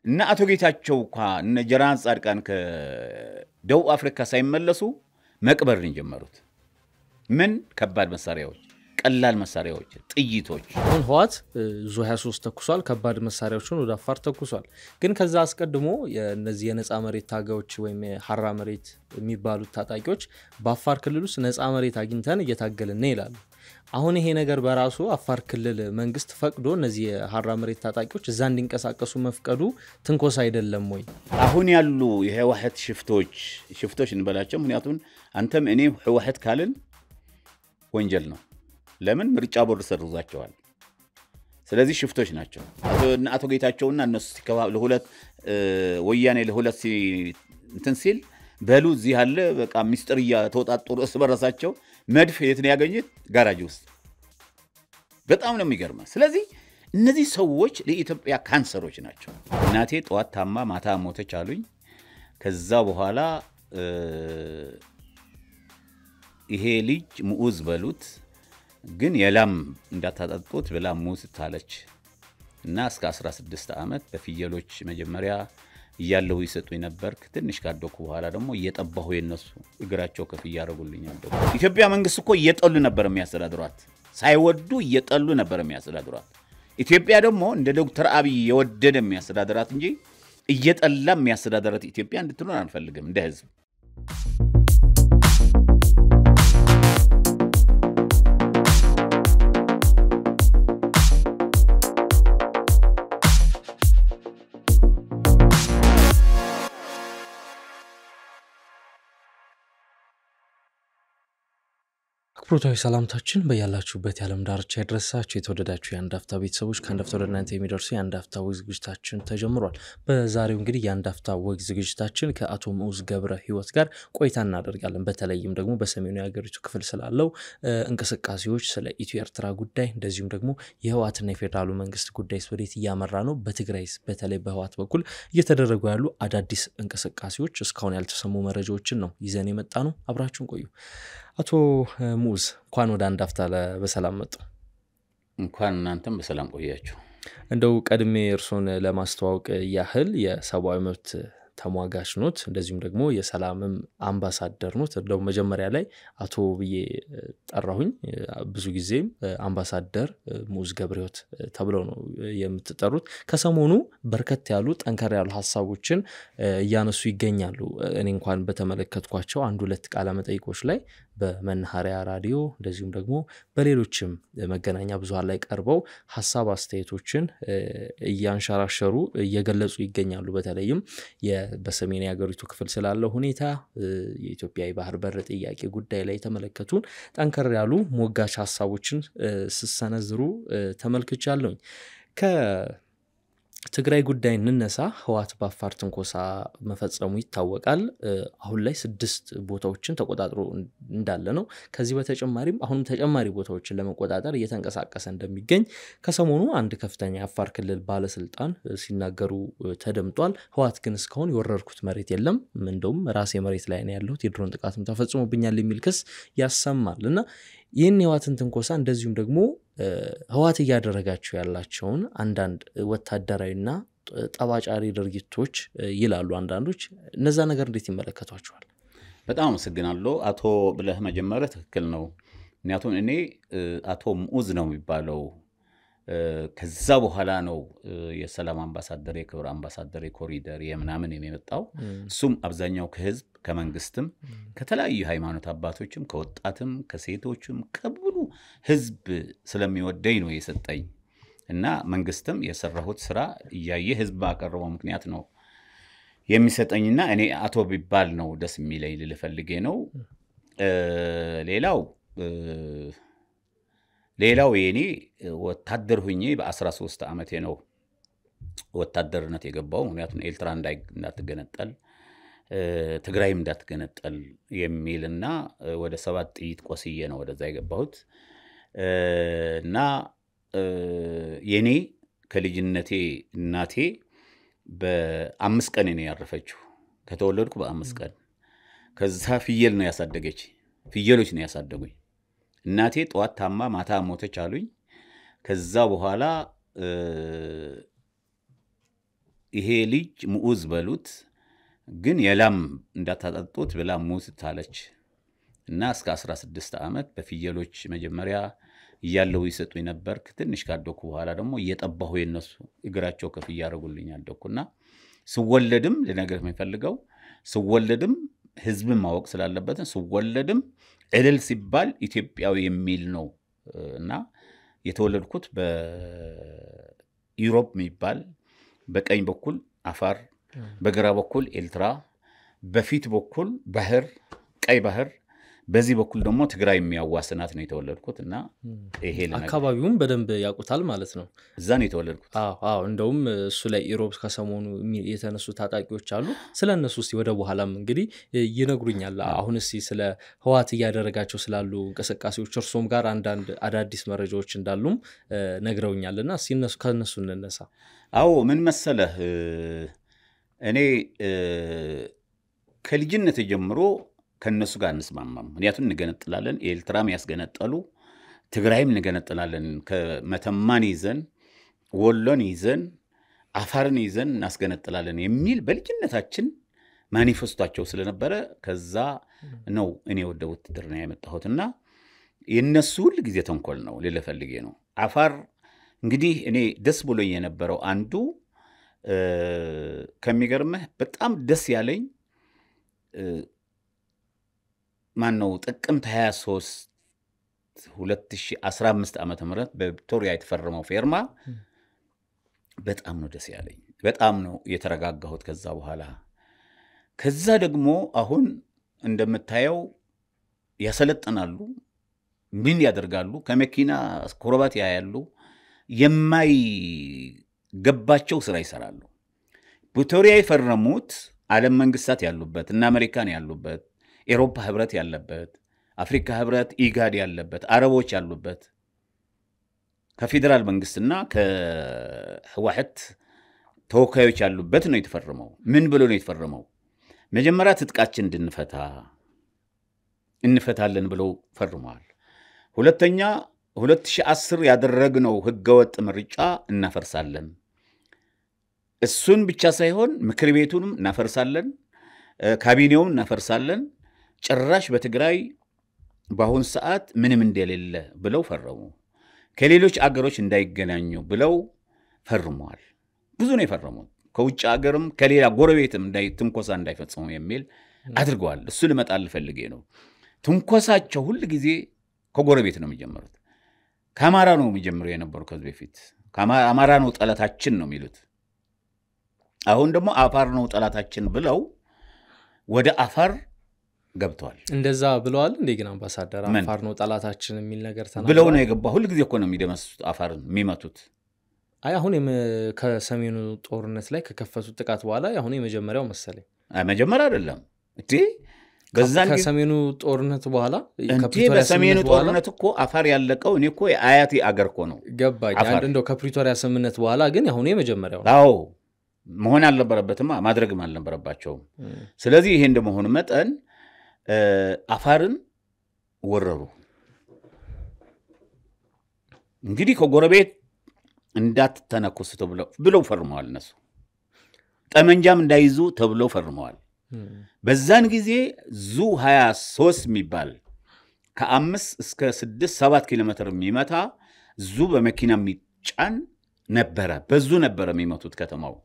እና አቶ ጌታቸው እንኳን እነ ጀራን ጻድቃን ከደቡብ አፍሪካ ሳይመለሱ መቅበርን ጀመሩት ምን ከባድ መሳሪያዎች ቀላል መሳሪያዎች ጥይቶች አሁን ህዋት ዙ 23 ተኩሷል ከባድ መሳሪያዎችን ወደ አፋር ተኩሷል ግን ከዛ አስቀድሞ የነዚህ የነፃ መሬት ታጋዮች ወይም ሐራ መሬት የሚባሉት ታጣቂዎች በአፋር ክልል ውስጥ ነፃ መሬት አግኝተን እየታገልን ነው ይላሉ አሁን ይሄ ነገር በራሱ አፋር ክልል መንግስት ፈቅዶ እነዚህ ሐራ መሬት ታጣቂዎች እዛ እንዲንቀሳቀሱ መፍቀዱ ትንኮሳ አይደለም ወይ አሁን ያሉ የህወሓት ሽፍቶች እንበላቸው ምክንያቱም አንተም እኔ ህወሓት ካልን ወንጀል ነው ለምን ምርጫ ቦርድ ሰርዟቸዋል ስለዚህ ሽፍቶች ናቸው አቶ ጌታቸውና እነሱ ሲከባብ ለሁለት ወያኔ ለሁለት እንትን ሲል በሉ እዚህ ያለ በቃ ሚስጥርያ ተወጣጣሩ እስበረሳቸው መድፍ የት ነው ያገኙት ጋራጅ ውስጥ በጣም ነው የሚገርመው ስለዚህ እነዚህ ሰዎች ለኢትዮጵያ ካንሰሮች ናቸው እናቴ ጧት ታማ ማታ ሞተች አሉኝ ከዛ በኋላ ይሄ ልጅ ሙኡዝ በሉት ግን የላም እንዳታጣጡት ብላ ሙስ ታለች እና እስከ 16 አመት በፍየሎች መጀመሪያ ይያለው ይሰጡኝ ነበር ትንሽ ካደኩ በኋላ ደግሞ እየጠባሁ የነሱ እግራቸው ከፍ ያረጉልኛል ኢትዮጵያ መንግስት እኮ እየጠሉ ነበር የሚያስተዳድሯት ሳይወዱ እየጠሉ ነበር የሚያስተዳድሯት ኢትዮጵያ ደግሞ እንደ ዶክተር አብይ የወደደ የሚያስተዳድራት እንጂ እየጠላ የሚያስተዳድራት ኢትዮጵያ እንድትኖር አንፈልግም እንደ ህዝብ ፕሮቶኮል ሰላምታችን በያላችሁበት ያለም ዳርቻ ያድረሳችሁ የተወደዳችሁ የአንዳፍታ ቤተሰቦች ከአንዳፍታ ወደ እናንተ የሚደርሱ የአንዳፍታ ወግ ዝግጅታችን ተጀምሯል በዛሬው እንግዲህ የአንዳፍታ ወግ ዝግጅታችን ከአቶ ሙኡዝ ገብረ ህይወት ጋር ቆይታ እናደርጋለን በተለይም ደግሞ በሰሜኑ የሀገሪቱ ክፍል ስላለው እንቅስቃሴዎች ስለ ኢትዮ ኤርትራ ጉዳይ እንደዚሁም ደግሞ የህዋትና የፌደራሉ መንግስት ጉዳይ ወዴት ያመራ ነው በትግራይስ በተለይ በህዋት በኩል እየተደረጉ ያሉ አዳዲስ እንቅስቃሴዎች እስካሁን ያልተሰሙ መረጃዎችን ነው ይዘን የመጣ ነው አብራችሁን ቆዩ አቶ ሙኡዝ እንኳን ወደ አንዳፍታ በሰላም መጡ እንኳን እናንተም በሰላም ቆያችሁ እንደው ቀድሜ እርሶን ለማስተዋወቅ ያህል የሰብአዊ መብት ተሟጋች ኖት እንደዚሁም ደግሞ የሰላምም አምባሳደር ኖት እንደው መጀመሪያ ላይ አቶ ብዬ ጠራሁኝ ብዙ ጊዜ አምባሳደር ሙኡዝ ገብረ ህይወት ተብለው ነው የምትጠሩት ከሰሞኑ በርከት ያሉ ጠንከር ያሉ ሐሳቦችን ያነሱ ይገኛሉ እኔ እንኳን በተመለከትኳቸው አንድ ሁለት ቃለ መጠይቆች ላይ በመንሃሪያ ራዲዮ እንደዚሁም ደግሞ በሌሎችም መገናኛ ብዙሃን ላይ ቀርበው ሐሳብ አስተያየቶችን ያንሻራሸሩ እየገለጹ ይገኛሉ በተለይም በሰሜን የሀገሪቱ ክፍል ስላለው ሁኔታ የኢትዮጵያ የባህር በር ጥያቄ ጉዳይ ላይ ተመለከቱን ጠንከር ያሉ ሞጋች ሐሳቦችን ሲሰነዝሩ ተመልክቻለሁኝ ትግራይ ጉዳይ እንነሳ ህዋት በአፋር ትንኮሳ መፈጸሙ ይታወቃል አሁን ላይ 6 ቦታዎችን ተቆጣጥሮ እንዳለ ነው ከዚህ በተጨማሪም አሁን ተጨማሪ ቦታዎችን ለመቆጣጠር እየተንቀሳቀሰ እንደሚገኝ ከሰሞኑ አንድ ከፍተኛ አፋር ክልል ባለስልጣን ሲናገሩ ተደምጧል ህዋት ግን እስካሁን የወረርኩት መሬት የለም እንደውም ራሴ መሬት ላይ ነው ያለሁት የድሮን ጥቃትም ተፈጽሞብኛል የሚል ክስ ያሰማልና ይህን ህዋትን ትንኮሳ እንደዚሁም ደግሞ ህዋት ያደረጋቸው ያላቸውን አንዳንድ ወታደራዊና ጠባጫሪ ድርጊቶች ይላሉ አንዳንዶች እነዛ ነገር እንዴት ይመለከቷቸዋል በጣም አመሰግናለሁ አቶ ብለህ መጀመሪያ ትክክል ነው ምክንያቱም እኔ አቶ ሙኡዝ ነው የሚባለው ከዛ በኋላ ነው የሰላም አምባሳደር የክብር አምባሳደር የኮሪደር የምናምን የሚመጣው እሱም አብዛኛው ከህዝብ ከመንግስትም ከተለያዩ ሃይማኖት አባቶችም ከወጣትም ከሴቶችም ከብሉ ህዝብ ስለሚወደኝ ነው የሰጠኝ እና መንግስትም የሰራሁት ስራ ያየ ህዝብ አቀረበው ምክንያት ነው የሚሰጠኝና እኔ አቶ ቢባል ነው ደስ የሚለኝ ልፈልጌ ነው ሌላው የኔ ወታደር ሆኜ በ13 አመቴ ነው ወታደርነት የገባው ምክንያቱም ኤርትራ እንዳትገነጠል ትግራይም እንዳትገነጠል የሚልና ወደ 7 ጥይት ቆስዬ ነው ወደዛ የገባሁት እና የኔ ከልጅነቴ እናቴ በ5 ቀን ነው ያረፈችው ከተወለድኩ በ5 ቀን ከዛ ፍየል ነው ያሳደገች ፍየሎች ነው ያሳደጉኝ እናቴ ጧት ታማ ማታ ሞተች አሉኝ ከዛ በኋላ ይሄ ልጅ ሙኡዝ በሉት ግን የላም እንዳታጠጡት ብላ ሙዝ ታለች እና እስከ 16 ዓመት በፍየሎች መጀመሪያ እያለው ይሰጡኝ ነበር ትንሽ ካደኩ በኋላ ደግሞ እየጠባሁ የነሱ እግራቸው ከፍ ያደርጉልኝ አደኩና ስወለድም ለነገር የምፈልገው ስወለድም ህዝብን ማወቅ ስላለበት ስወለድም እልል ሲባል ኢትዮጵያዊ የሚል ነው እና የተወለድኩት በዩሮፕ የሚባል በቀኝ በኩል አፋር በግራ በኩል ኤልትራ በፊት በኩል ባህር ቀይ ባህር በዚህ በኩል ደግሞ ትግራይ የሚያዋስናት ነው የተወለድኩት እና ይሄ ለነገር አካባቢውን በደንብ ያውቁታል ማለት ነው እዛ ነው የተወለድኩት አዎ እንደውም እሱ ላይ ኢሮብ ከሰሞኑ የተነሱ ታጣቂዎች አሉ ስለነሱ እስቲ ወደ በኋላም እንግዲህ ይነግሩኛል አሁን እስቲ ስለ ህዋት ያደረጋቸው ስላሉ እንቅስቃሴዎች እርሶም ጋር አንዳንድ አዳዲስ መረጃዎች እንዳሉም ነግረውኛልና እስቲ እነሱ ከነሱ እንነሳ አዎ ምን መሰለህ እኔ ከልጅነት ጀምሮ ከነሱ ጋር እንስማማም ምክንያቱም እንገነጥላለን ኤልትራም ያስገነጠሉ ትግራይም እንገነጥላለን ከመተማን ይዘን ወሎን ይዘን አፋርን ይዘን እናስገነጥላለን የሚል በልጅነታችን ማኒፌስቶአቸው ስለነበረ ከዛ ነው እኔ ወደ ውትድርና የመጣሁትና የነሱ ሁሉ ጊዜ ተንኮል ነው ለለፈልጌ ነው አፋር እንግዲህ እኔ ደስ ብሎኝ የነበረው አንዱ ከሚገርምህ በጣም ደስ ያለኝ ማን ነው ጥቅምት 23 2015 ዓመተ ምህረት በቪክቶሪያ የተፈረመው ፌርማ በጣም ነው ደስ ያለኝ በጣም ነው የተረጋጋሁት ከዛ በኋላ ከዛ ደግሞ አሁን እንደምታየው ያሰለጥናሉ ምን ያደርጋሉ ከመኪና ኮረባት ያያሉ የማይ ገባቸው ስራ ይሰራሉ ቪክቶሪያ የፈረሙት ዓለም መንግስታት ያሉበት እና አሜሪካን ያሉበት ኤሮፓ ህብረት ያለበት አፍሪካ ህብረት ኢጋድ ያለበት አረቦች ያሉበት ከፌደራል መንግስትና ከህዋህት ተወካዮች ያሉበት ነው የተፈረመው ምን ብሎ ነው የተፈረመው መጀመሪያ ትጥቃችን እንፈታለን ብለው ፈርመዋል ሁለተኛ 2010 ያደረግነው ህገወጥ ምርጫ እናፈርሳለን እሱን ብቻ ሳይሆን ምክር ቤቱንም እናፈርሳለን ካቢኔውን እናፈርሳለን ጭራሽ በትግራይ በአሁን ሰዓት ምንም እንደሌለ ብለው ፈረሙ ከሌሎች አገሮች እንዳይገናኙ ብለው ፈርመዋል ብዙ ነው የፈረሙት ከውጭ አገርም ከሌላ ጎረቤትም ትንኮሳ እንዳይፈጽሙ የሚል አድርገዋል እሱ ልመጣል ፈልጌ ነው ትንኮሳቸው ሁሉ ጊዜ ከጎረቤት ነው የሚጀምሩት ከአማራ ነው የሚጀምሩ የነበሩ ከዚህ በፊት አማራ ነው ጠላታችን ነው የሚሉት አሁን ደግሞ አፋር ነው ጠላታችን ብለው ወደ አፋር ገብቷል እንደዛ ብለዋል እንዴ ግን አምባሳደር አፋር ነው ጠላታችን የሚል ነገር ተናግረዋል ብለው ነው የገባው ሁሉ ጊዜ እኮ ነው የሚደመስሱት አፋርን የሚመቱት አይ አሁን ከሰሜኑ ጦርነት ላይ ከከፈቱት ጥቃት በኋላ አሁን የመጀመሪያው መሰለኝ መጀመሪያ አይደለም እንዴ በዛን ከሰሜኑ ጦርነት በኋላ በሰሜኑ ጦርነት እኮ አፋር ያለቀው እኔ እኮ የአያቴ አገር እኮ ነው ገባኝ እንደው ከፕሪቶሪያ ስምምነት በኋላ ግን አሁን የመጀመሪያው አዎ መሆን አልነበረበትም ማድረግም አልነበረባቸው ስለዚህ ይሄ እንደመሆኑ መጠን አፋርን ወረሩ እንግዲህ ከጎረቤት እንዳትተነኩስ ብለው ፈርመዋል እነሱ ጠመንጃም እንዳይዙ ተብለው ፈርመዋል በዛን ጊዜ ዙ 23 የሚባል ከ5 እስከ 6 7 ኪሎ ሜትር የሚመታ ዙ በመኪና የሚጫን ነበረ በዙ ነበረ የሚመቱት ከተማው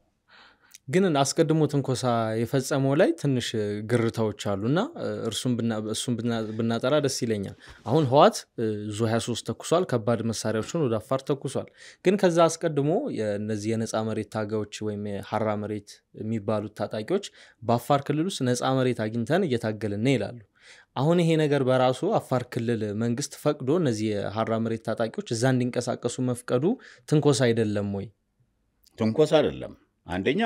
ግን አስቀድሞ ትንኮሳ የፈጸመው ላይ ትንሽ ግርታዎች አሉና እርሱም ብናጠራ ደስ ይለኛል አሁን ህዋት ዙ 23 ተኩሷል ከባድ መሳሪያዎችን ወደ አፋር ተኩሷል ግን ከዛ አስቀድሞ እነዚህ የነፃ መሬት ታጋዮች ወይም ሐራ መሬት የሚባሉት ታጣቂዎች በአፋር ክልል ውስጥ ነፃ መሬት አግኝተን እየታገልን ነው ይላሉ አሁን ይሄ ነገር በራሱ አፋር ክልል መንግስት ፈቅዶ እነዚህ ሐራ መሬት ታጣቂዎች እዛ እንዲንቀሳቀሱ መፍቀዱ ትንኮሳ አይደለም ወይ ትንኮሳ አይደለም አንደኛ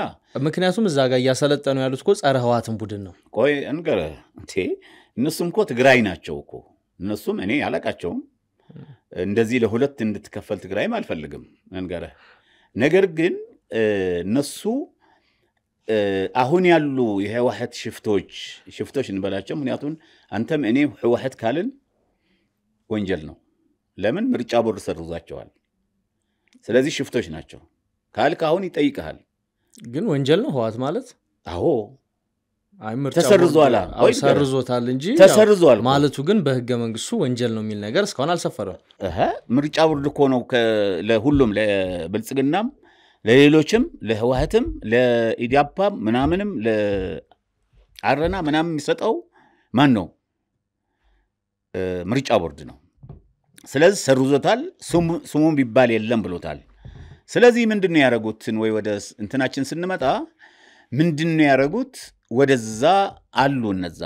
ምክንያቱም እዛ ጋር ያሰለጠኑ ያሉት እኮ ጸረ ህዋትን ቡድን ነው ቆይ እንገረ እነሱም እኮ ትግራይ ናቸው እኮ እነሱም እኔ ያለቃቸውም እንደዚህ ለሁለት እንድትከፈል ትግራይም አልፈልግም እንገረ ነገር ግን እነሱ አሁን ያሉ የህዋህት ሽፍቶች እንበላቸው ምክንያቱም አንተም እኔ ህዋህት ካልን ወንጀል ነው ለምን ምርጫ ቦርድ ሰርዟቸዋል ስለዚህ ሽፍቶች ናቸው ካልክ አሁን ይጠይቃል ግን ወንጀል ነው ህዋት ማለት አዎ አይ ምርጫ ተሰርዟል ተሰርዞታል እንጂ ተሰርዟል ማለቱ ግን በህገ መንግስቱ ወንጀል ነው የሚል ነገር እስካሁን አልሰፈረም ምርጫ ቦርድ እኮ ነው ለሁሉም ለብልጽግናም ለሌሎችም ለህዋትም ለኢዲያፓም ምናምንም ለአረና ምናምን የሚሰጠው ማን ነው ምርጫ ቦርድ ነው ስለዚህ ሰርዞታል ስሙም ቢባል የለም ብሎታል ስለዚህ ምንድነው ያረጉትን ወይ ወደ እንትናችን ስንመጣ ምንድነው ያረጉት ወደዛ አሉ እነዛ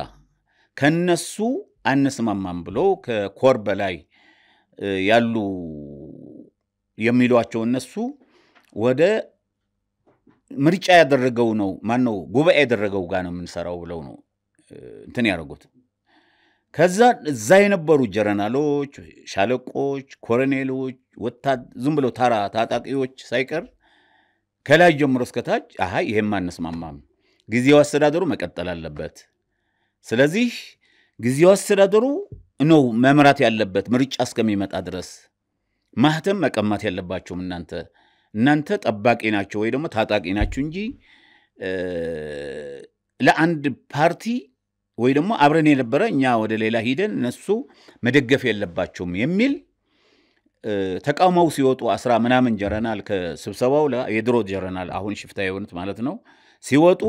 ከነሱ አንስማማም ብሎ ከኮር በላይ ያሉ የሚሏቸው እነሱ ወደ ምርጫ ያደረገው ነው ማን ነው ጉባኤ ያደረገው ጋር ነው የምንሰራው ብለው ነው እንትን ያረጉት ከዛ እዛ የነበሩ ጀነራሎች ሻለቆች ኮሎኔሎች ዝም ብለው ታራ ታጣቂዎች ሳይቀር ከላይ ጀምሮ እስከታች ይሄም አንስማማም ጊዜው አስተዳደሩ መቀጠል አለበት ስለዚህ ጊዜው አስተዳደሩ ነው መምራት ያለበት ምርጫ እስከሚመጣ ድረስ ማህተም መቀማት ያለባችሁም እናንተ ጠባቂ ናችሁ ወይ ደግሞ ታጣቂ ናችሁ እንጂ ለአንድ ፓርቲ ወይ ደግሞ አብረን የነበረ እኛ ወደ ሌላ ሄደን እነሱ መደገፍ የለባቸውም የሚል ተቃውሞው ሲወጡ 10 ምናምን ጀነራል ከስብሰባው የድሮ ጀነራል አሁን ሽፍታ የሆኑት ማለት ነው ሲወጡ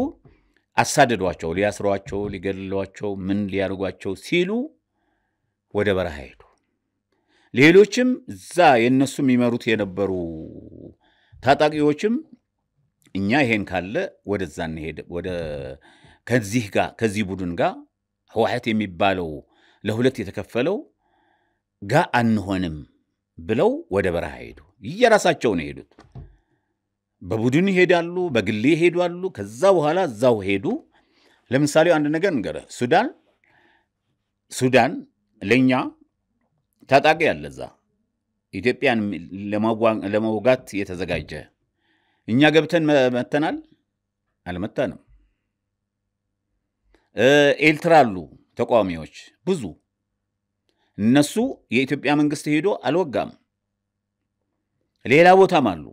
አሳደዷቸው ሊያስሯቸው ሊገድሏቸው ምን ሊያርጓቸው ሲሉ ወደ በረሃ ሄዱ ሌሎችም እዛ የነሱ የሚመሩት የነበሩ ታጣቂዎችም እኛ ይሄን ካለ ወደዛ እንሄድ ወደ ከዚህ ቡድን ጋር ህዋት የሚባለው ለሁለት የተከፈለው ጋር አንሆንም ብለው ወደ በረሃ ሄዱ ይየራሳቸው ነው ሄዱት በቡድን ይሄዳሉ በግል ይሄዳሉ ከዛ በኋላ እዛው ሄዱ ለምሳሌ አንድ ነገር እንገረ ሱዳን ለኛ ታጣቂ ያለዛ ኢትዮጵያን ለመዋጋት የተዘጋጀ እኛ ገብተን መተናል አልመጣንም ኤልትራሉ ተቋሚዎች ብዙ እነሱ የኢትዮጵያ መንግስት ሄዶ አልወጋም ሌላ ቦታም አሉ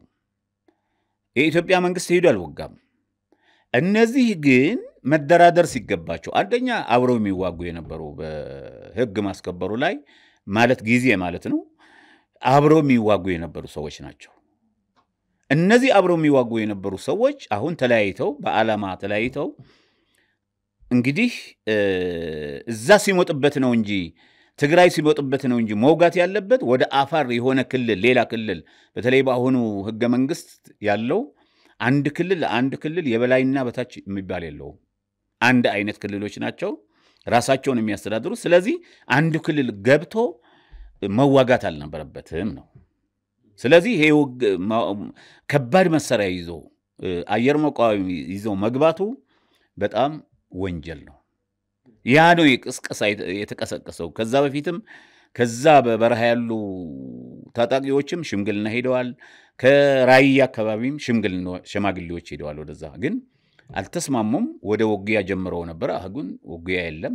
የኢትዮጵያ መንግስት ሄዶ አልወጋም እነዚህ ግን መደራደር ሲገባቸው አንደኛ አብረው የሚዋጉ የነበሩ በህግ ማስከበሩ ላይ ማለት ጊዜ ማለት ነው አብረው የሚዋጉ የነበሩ ሰዎች ናቸው እነዚህ አብረው የሚዋጉ የነበሩ ሰዎች አሁን ተለያይተው በአላማ ተለያይተው እንግዲህ እዛ ሲሞጥበት ነው እንጂ ትግራይ ሲሞጥበት ነው እንጂ መውጋት ያለበት ወደ አፋር የሆነ ክልል ሌላ ክልል በተለይ በአሁኑ ህገ መንግስት ያለው አንድ ክልል የበላይና በታች የሚባል የለው አንድ አይነት ክልሎች ናቸው ራሳቸውን የሚያስተዳድሩ ስለዚህ አንድ ክልል ገብቶ መዋጋት አልነበረበትም ነው ስለዚህ ይሄ ከባድ መሳሪያ ይዞ አየር መቃወም ይዞ መግባቱ በጣም ወንጀል ነው ያ ነው የቅስቀሳ የተቀሰቀሰው ከዛ በፊትም ከዛ በበረሃ ያሉ ታጣቂዎችም ሽምግልና ሄደዋል ከራያ አካባቢም ሽማግሌዎች ሄደዋል ወደዛ ግን አልተስማሙም ወደ ወግያ ጀምረው ነበር አሁን ወግያ የለም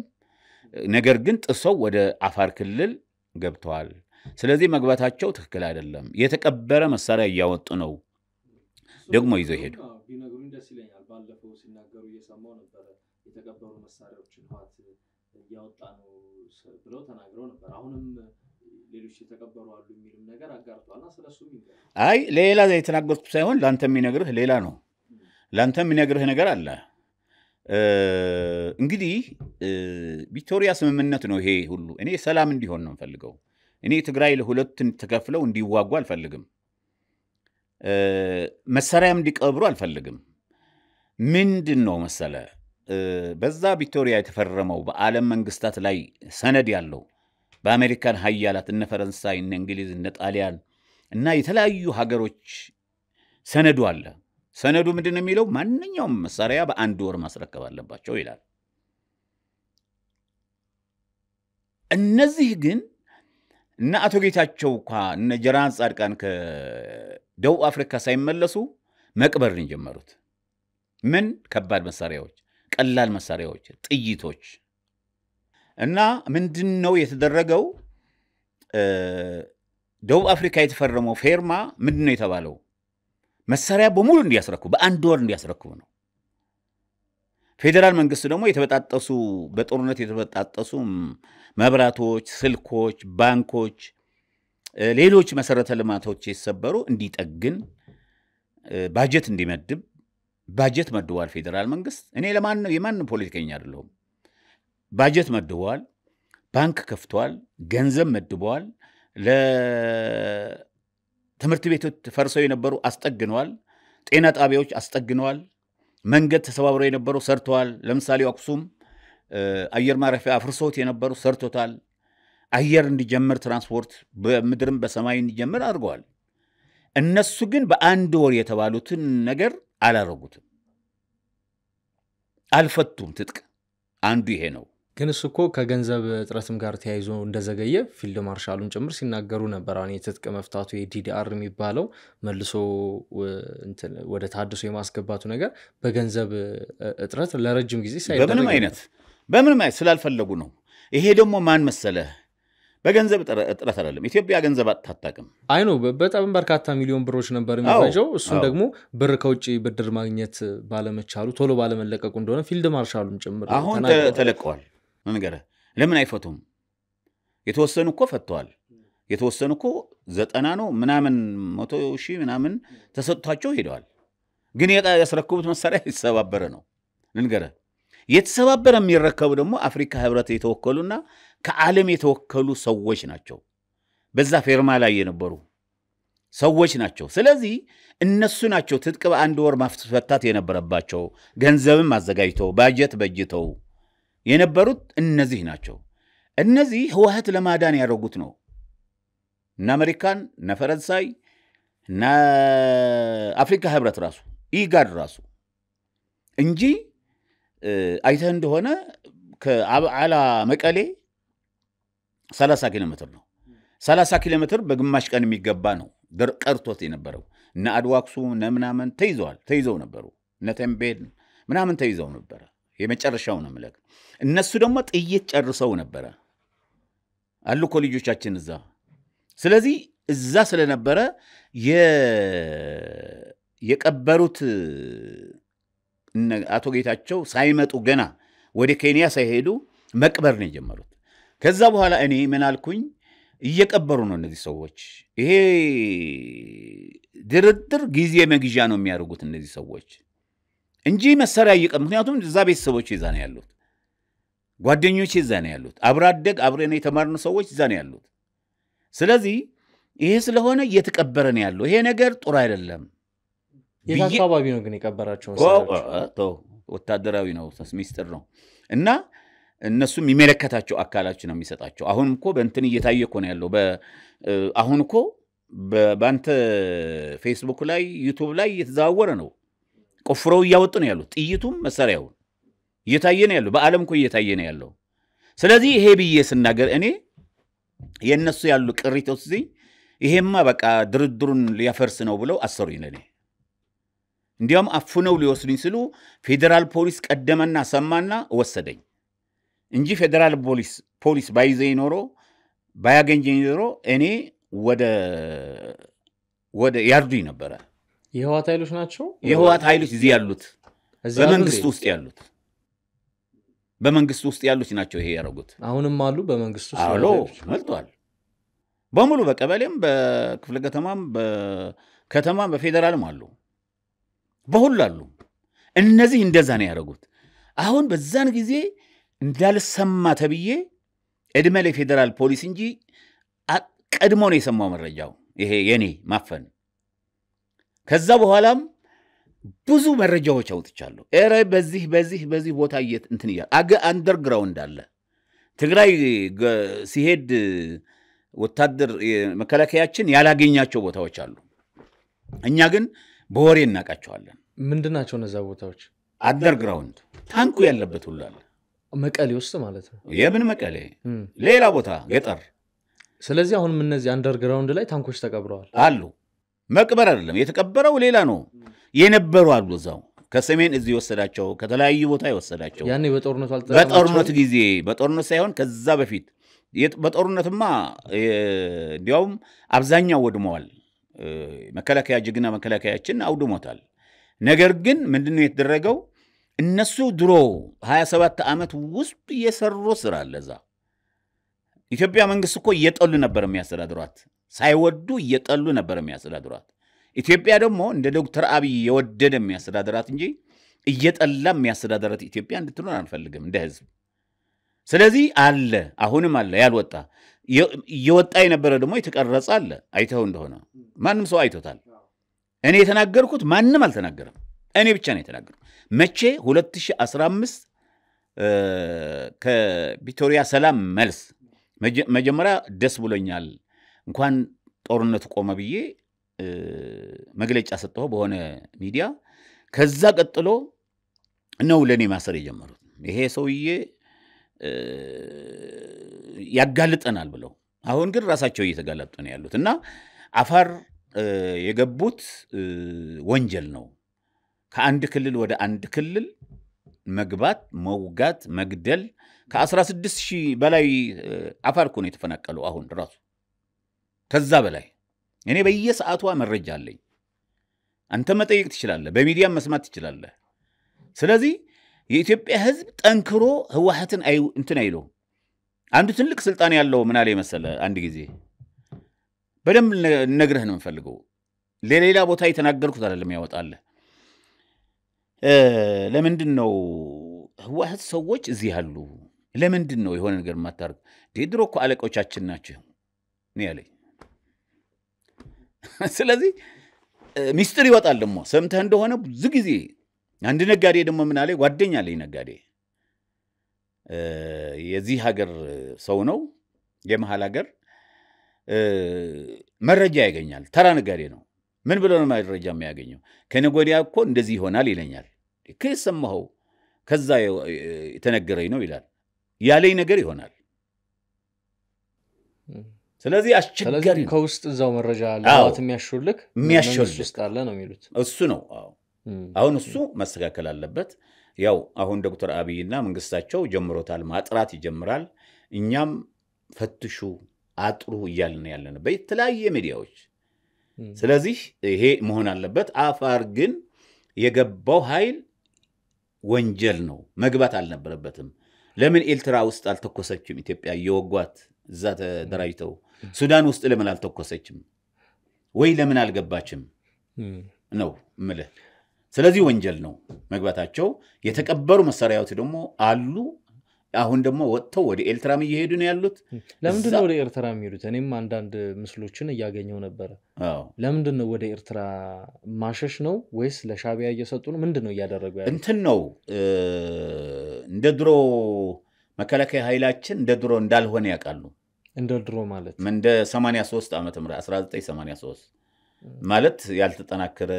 ነገር ግን ጥሰው ወደ አፋር ክልል ገብተዋል ስለዚህ መግባታቸው ትክክል አይደለም የተቀበረ መሳሪያ ያወጡ ነው ደግሞ ይዘው ሄዱ ቢነግሩኝ ደስ ይለኛል ባለፈው ሲናገሩ እየሰማው ነበር የተቀበሩ መሳሪያዎችን ሀት ያወጣ ነው ብለው ተናግረው ነበር አሁንም ሌሎች የተቀበሩ አሉ የሚሉም ነገር አጋርቷልና ስለሱ አይ ሌላ የተናገሩት ሳይሆን ላንተ የሚነግርህ ሌላ ነው ላንተ የሚነግርህ ነገር አለ እንግዲህ ቪክቶሪያ ስምምነት ነው ይሄ ሁሉ እኔ ሰላም እንዲሆን ነው ፈልገው እኔ ትግራይ ለሁለት ተከፍለው እንዲዋጉ አልፈልግም መሳሪያም እንዲቀብሩ አልፈልግም ምንድነው መሰለ በዛ ቪክቶሪያ የተፈረመው በዓለም መንግስታት ላይ ሰነድ ያለው በአሜሪካን ሀያላት እነ ፈረንሳይ እነ እንግሊዝ እነ ጣሊያን እና የተለያዩ ሀገሮች ሰነዱ አለ ሰነዱ ምንድነው የሚለው ማንኛውም መሳሪያ በአንድ ወር ማስረከብ አለባቸው ይላል እነዚህ ግን እና አቶ ጌታቸው እነ ጀነራል ጻድቃን ከደቡብ አፍሪካ ሳይመለሱ መቅበርን ጀመሩት ምን ከባድ መሳሪያዎች ቀላል መሳሪያዎች ጥይቶች እና ምንድነው የተደረገው ደቡብ አፍሪካ የተፈረመው ፌርማ ምንድነው የተባለው መሳሪያ በሙሉ እንዲያስረክቡ በአንድ ወር እንዲያስረክቡ ነው። ፌደራል መንግስት ደግሞ የተበጣጠሱ በጦርነት የተበጣጠሱ መብራቶች፣ ስልኮች፣ ባንኮች፣ ሌሎች መሰረተ ልማቶች ሲሰበሩ እንዲጠግን ባጀት እንዲመድብ ባጀት መድቧል ፌደራል መንግስት። እኔ የማንም ፖለቲከኛ አይደለሁም። ባጀት መድቧል፣ ባንክ ከፍቷል፣ ገንዘብ መድቧል፣ ለትምህርት ቤቶች ፈርሰው የነበሩ አስጠግነዋል፣ ጤና ጣቢያዎች አስጠግነዋል፣ መንገድ ተሰባብረው የነበሩ ሰርተዋል። ለምሳሌ አክሱም አየር ማረፊያ አፍርሶት የነበሩ ሰርቶታል። አየር እንዲጀምር ትራንስፖርት በምድርም በሰማይ እንዲጀምር አድርገዋል። እነሱ ግን በአንድ ወር የተባሉትን ነገር አላረጉትም፣ አልፈቱም። ትጥቅ አንዱ ይሄ ነው። ግን እሱ እኮ ከገንዘብ እጥረትም ጋር ተያይዞ እንደዘገየ ፊልድ ማርሻሉን ጭምር ሲናገሩ ነበር። አሁን የትጥቅ መፍታቱ የዲዲአር የሚባለው መልሶ ወደ ታድሶ የማስገባቱ ነገር በገንዘብ እጥረት ለረጅም ጊዜ ሳይደረግ በምንም አይነት ስላልፈለጉ ነው። ይሄ ደግሞ ማን መሰለህ በገንዘብ እጥረት አይደለም። ኢትዮጵያ ገንዘብ አታጣቅም። አይ ነው በጣም በርካታ ሚሊዮን ብሮች ነበር የሚፈጀው። እሱን ደግሞ ብር ከውጪ ብድር ማግኘት ባለመቻሉ ቶሎ ባለመለቀቁ እንደሆነ ፊልድ ማርሻሉን ጭምር አሁን ተለቀዋል። መንገረ ለምን አይፈቱም? የተወሰኑ እኮ ፈተዋል። የተወሰኑ እኮ 90 ነው ምናምን 100,000 ምናምን ተሰጥቷቸው ሄደዋል። ግን ያስረከቡት መሳሪያ የተሰባበረ ነው። መንገረ የተሰባበረ የሚረከቡ ደግሞ አፍሪካ ህብረት የተወከሉና ከዓለም የተወከሉ ሰዎች ናቸው። በዛ ፌርማ ላይ የነበሩ ሰዎች ናቸው። ስለዚህ እነሱ ናቸው ትጥቅ በአንድ ወር ማስፈታት የነበረባቸው። ገንዘብም አዘጋጅተው ባጀት በጅተው የነበሩት እነዚህ ናቸው። እነዚህ ህወሓት ለማዳን ያደረጉት ነው። እና አሜሪካን እና ፈረንሳይ እና አፍሪካ ህብረት ራሱ ኢጋድ ራሱ እንጂ አይተህ እንደሆነ ከአብዓላ መቀሌ 30 ኪሎ ሜትር ነው። 30 ኪሎ ሜትር በግማሽ ቀን የሚገባ ነው ቀርቶት የነበረው። እና አድዋክሱ ምናምን ተይዘው ነበሩ። እነ ተንቤን ምናምን ተይዘው ነበር። የመጨረሻው ነው ማለት። እነሱ ደግሞ ጥይት ጨርሰው ነበር አሉ እኮ ልጆቻችን እዛ። ስለዚህ እዛ ስለነበረ የቀበሩት አቶ ጌታቸው ሳይመጡ ገና ወደ ኬንያ ሳይሄዱ መቅበር ነው የጀመሩት። ከዛ በኋላ እኔ ምን አልኩኝ? እየቀበሩ ነው እነዚህ ሰዎች። ይሄ ድርድር ጊዜ መግዣ ነው የሚያደርጉት እነዚህ ሰዎች እንጂ መሳሪያ ምክንያቱም እዛ ቤተሰቦች ይዛ ነው ያሉት፣ ጓደኞች ይዛ ነው ያሉት፣ አብራደግ አብረን የተማርኑ ሰዎች ይዛ ነው ያሉት። ስለዚህ ይሄ ስለሆነ እየተቀበረ ነው ያለው። ይሄ ነገር ጥሩ አይደለም። የታካባቢ ነው ግን የቀበራቸው ወታደራዊ ነው፣ ሚስጥር ነው። እና እነሱም የሚመለከታቸው አካላች ነው የሚሰጣቸው። አሁንም እኮ በእንትን እየታየ እኮ ነው ያለው። አሁን እኮ በአንተ ፌስቡክ ላይ ዩቲዩብ ላይ እየተዛወረ ነው። ቆፍረው እያወጡ ነው ያሉት። ጥይቱም መሳሪያውን እየታየ ነው ያለው። በዓለም እኮ እየታየ ነው ያለው። ስለዚህ ይሄ ብዬ ስናገር እኔ የነሱ ያሉ ቅሪቶች ይሄማ በቃ ድርድሩን ሊያፈርስ ነው ብለው አሰሩኝ ለኔ። እንዲያውም አፍነው ሊወስዱኝ ሲሉ ፌደራል ፖሊስ ቀደመና ሰማና ወሰደኝ እንጂ ፌደራል ፖሊስ ባይዘኝ ኖሮ ባያገኘኝ ኖሮ እኔ ወደ ያርዱኝ ነበረ። የህወሓት ኃይሎች ናቸው። የህወሓት ኃይሎች እዚህ ያሉት በመንግስት ውስጥ ያሉት ናቸው ይሄ ያረጉት። አሁንም አሉ በመንግስት ውስጥ አሎ መልጧል። በሙሉ በቀበሌም በክፍለ ከተማም በፌደራልም አሉ፣ በሁሉ አሉ። እነዚህ እንደዛ ነው ያረጉት። አሁን በዛን ጊዜ እንዳልሰማ ተብዬ እድሜ ለፌደራል ፖሊስ እንጂ ቀድሞ ነው የሰማው መረጃው ይሄ የኔ ማፈን። ከዛ በኋላም ብዙ መረጃዎች አውጥቻለሁ። በዚህ ቦታ እንትን አንደርግራውንድ አለ። ትግራይ ሲሄድ ወታደር መከላከያችን ያላገኛቸው ቦታዎች አሉ። እኛ ግን በወሬ እናቃቸዋለን። ምንድናቸው እነዛ ቦታዎች? አንደርግራውንድ ታንኩ ያለበት ሁሉ አለ። መቀሌ ውስጥ ማለት ነው። የምን መቀሌ? ሌላ ቦታ ገጠር። ስለዚህ አሁንም እነዚህ አንደርግራውንድ ላይ ታንኮች ተቀብረዋል አሉ። መቅበር አይደለም የተቀበረው ሌላ ነው። የነበሩ አሉ እዛው ከሰሜን እዚህ ወሰዳቸው፣ ከተለያዩ ቦታ ይወሰዳቸው። ያኔ በጦርነት ጊዜ በጦርነት ሳይሆን ከዛ በፊት በጦርነትማ እንዲያውም አብዛኛው ወድመዋል። መከላከያ ጅግና መከላከያችን አውድሞታል ነገር ግን ምንድነው የተደረገው እነሱ ድሮ 27 ዓመት ውስጥ የሰሩ ስራ ለዛ ኢትዮጵያ መንግስት እኮ እየጠሉ ነበር የሚያስተዳድሯት ሳይወዱ እየጠሉ ነበር የሚያስተዳድሯት ኢትዮጵያ ደግሞ እንደ ዶክተር አብይ የወደደ የሚያስተዳድራት እንጂ እየጠላ የሚያስተዳድራት ኢትዮጵያ እንድትኖር አንፈልግም እንደ ህዝብ ስለዚህ አለ አሁንም አለ ያልወጣ የወጣ የነበረ ደግሞ የተቀረጸ አለ አይተው እንደሆነ ማንንም ሰው አይቶታል እኔ የተናገርኩት ማንንም አልተናገረም እኔ ብቻ ነው የተናገርኩት መቼ 2015 ከቪክቶሪያ ሰላም መልስ መጀመሪያ ደስ ብሎኛል እንኳን ጦርነቱ ቆመ ብዬ መግለጫ ሰጠው በሆነ ሚዲያ ከዛ ቀጥሎ ነው ለኔ ማሰር የጀመሩት ይሄ ሰውዬ ያጋልጠናል ብለው አሁን ግን ራሳቸው እየተጋለጡ ነው ያሉትና አፋር የገቡት ወንጀል ነው ከአንድ ክልል ወደ አንድ ክልል መግባት መውጋት መግደል ከ16000 በላይ አፋር እኮ ነው የተፈናቀለው አሁን ራሱ ከዛ በላይ እኔ በየሰዓቷ መረጃ አለኝ አንተ መጠየቅ ትችላለህ በሚዲያም መስማት ትችላለህ ስለዚህ የኢትዮጵያ ህዝብ ጠንክሮ ህዋሃትን እንትን አይለው አንዱ ትልቅ ስልጣን ያለው ምን አለ መሰለ አንድ ጊዜ በደም ነግረህ ነው የምፈልገው ለሌላ ቦታ የተናገርኩት አይደለም ያወጣለ ለምንድነው ህዋሃት ሰዎች እዚህ ያሉ ለምንድነው የሆነ ነገር ማታርግ ድሮ እኮ አለቆቻችን ናቸው ነው ያለኝ ስለዚህ ሚስጥር ይወጣል ደሞ ሰምተህ እንደሆነ ብዙ ጊዜ አንድ ነጋዴ ደሞ ምን አለ ጓደኛ አለኝ ነጋዴ የዚህ ሀገር ሰው ነው የመሃል ሀገር መረጃ ያገኛል ተራ ነጋዴ ነው ምን ብሎ ነው መረጃ የሚያገኘው ከነጎዲያ እኮ እንደዚህ ይሆናል ይለኛል ከሰማው ከዛ የተነገረኝ ነው ይላል ያለኝ ነገር ይሆናል ስለዚህ አስቸጋሪ ከውስጥ እዛው መረጃ ለዋት የሚያሽልክ ውስጥ አለ ነው የሚሉት እሱ ነው አሁን እሱ መስተካከል አለበት ያው አሁን ዶክተር አብይና መንግስታቸው ጀምሮታል ማጥራት ይጀምራል እኛም ፈትሹ አጥሩ ይያልን ያለን በተለያየ ሚዲያዎች ስለዚህ ይሄ መሆን አለበት አፋር ግን የገባው ኃይል ወንጀል ነው መግባት አልነበረበትም ለምን ኤልትራ ውስጥ አልተኮሰችም ኢትዮጵያ የወጓት እዛ ተደራጅተው ሱዳን ውስጥ ለምን አልተኮሰችም ወይ ለምን አልገባችም ነው ምለ ስለዚህ ወንጀል ነው መግባታቸው የተቀበሩ መሳሪያዎች ደግሞ አሉ አሁን ደግሞ ወጥተው ወደ ኤልትራም እየሄዱ ነው ያሉት ለምንድን ነው ወደ ኤርትራ የሚሄዱት እኔም አንዳንድ ምስሎችን ያገኘው ነበር ለምንድን ነው ወደ ኤርትራ ማሸሽ ነው ወይስ ለሻቢያ እየሰጡ ነው ምንድነው ያደረጉ ያሉት እንትን ነው እንደ ድሮ መከላከያ ኃይላችን እንደ ድሮ እንዳልሆነ ያቃሉ እንደ ድሮ ማለት እንደ 83 ዓመተ ምህረት 1983 ማለት ያልተጠናከረ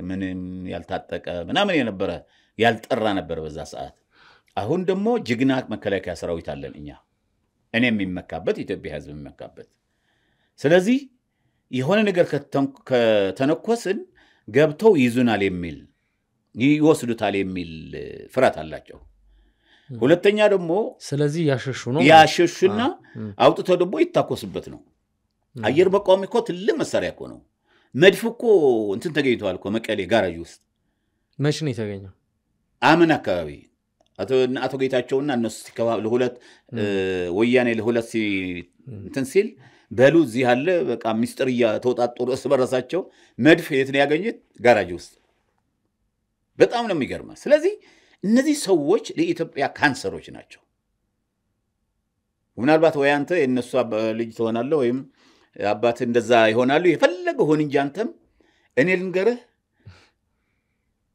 ምንም ያልታጠቀ ምናምን የነበረ ያልጠራ ነበር በዛ ሰዓት አሁን ደግሞ ጅግና መከላከያ ሰራዊት አለን እኔም የሚመካበት ኢትዮጵያ ህዝብ የሚመካበት ስለዚህ የሆነ ነገር ከተነኮስን ገብተው ይዙናል የሚል ይወስዱታል የሚል ፍራት አላቸው ሁለተኛ ደግሞ ስለዚህ ያሸሹና አውጥቶ ደግሞ ይታኮስበት ነው አየር መቃወም እኮ ትልቅ መሳሪያ እኮ ነው መድፍ እኮ እንትን ተገኝቷል እኮ መቀሌ ጋራጅ ውስጥ መቼ ነው የተገኘው አመን አካባቢ አቶ ጌታቸውና እነሱ ሲከፋሉ ሁለት ወያኔ ለሁለት እንትን ሲል በሉ እዚህ ያለ በቃ ሚስጥርያ ተወጣጣሩ እስበረሳቸው መድፍ የት ነው ያገኙት ጋራጅ ውስጥ በጣም ነው የሚገርመው ስለዚህ እነዚህ ሰዎች ለኢትዮጵያ ካንሰሮች ናቸው ምናልባት ወይ አንተ የነሱ ልጅ ትሆናለህ ወይም አባት እንደዛ ይሆናሉ የፈለገው ሆን እንጂ አንተም እኔ ልንገርህ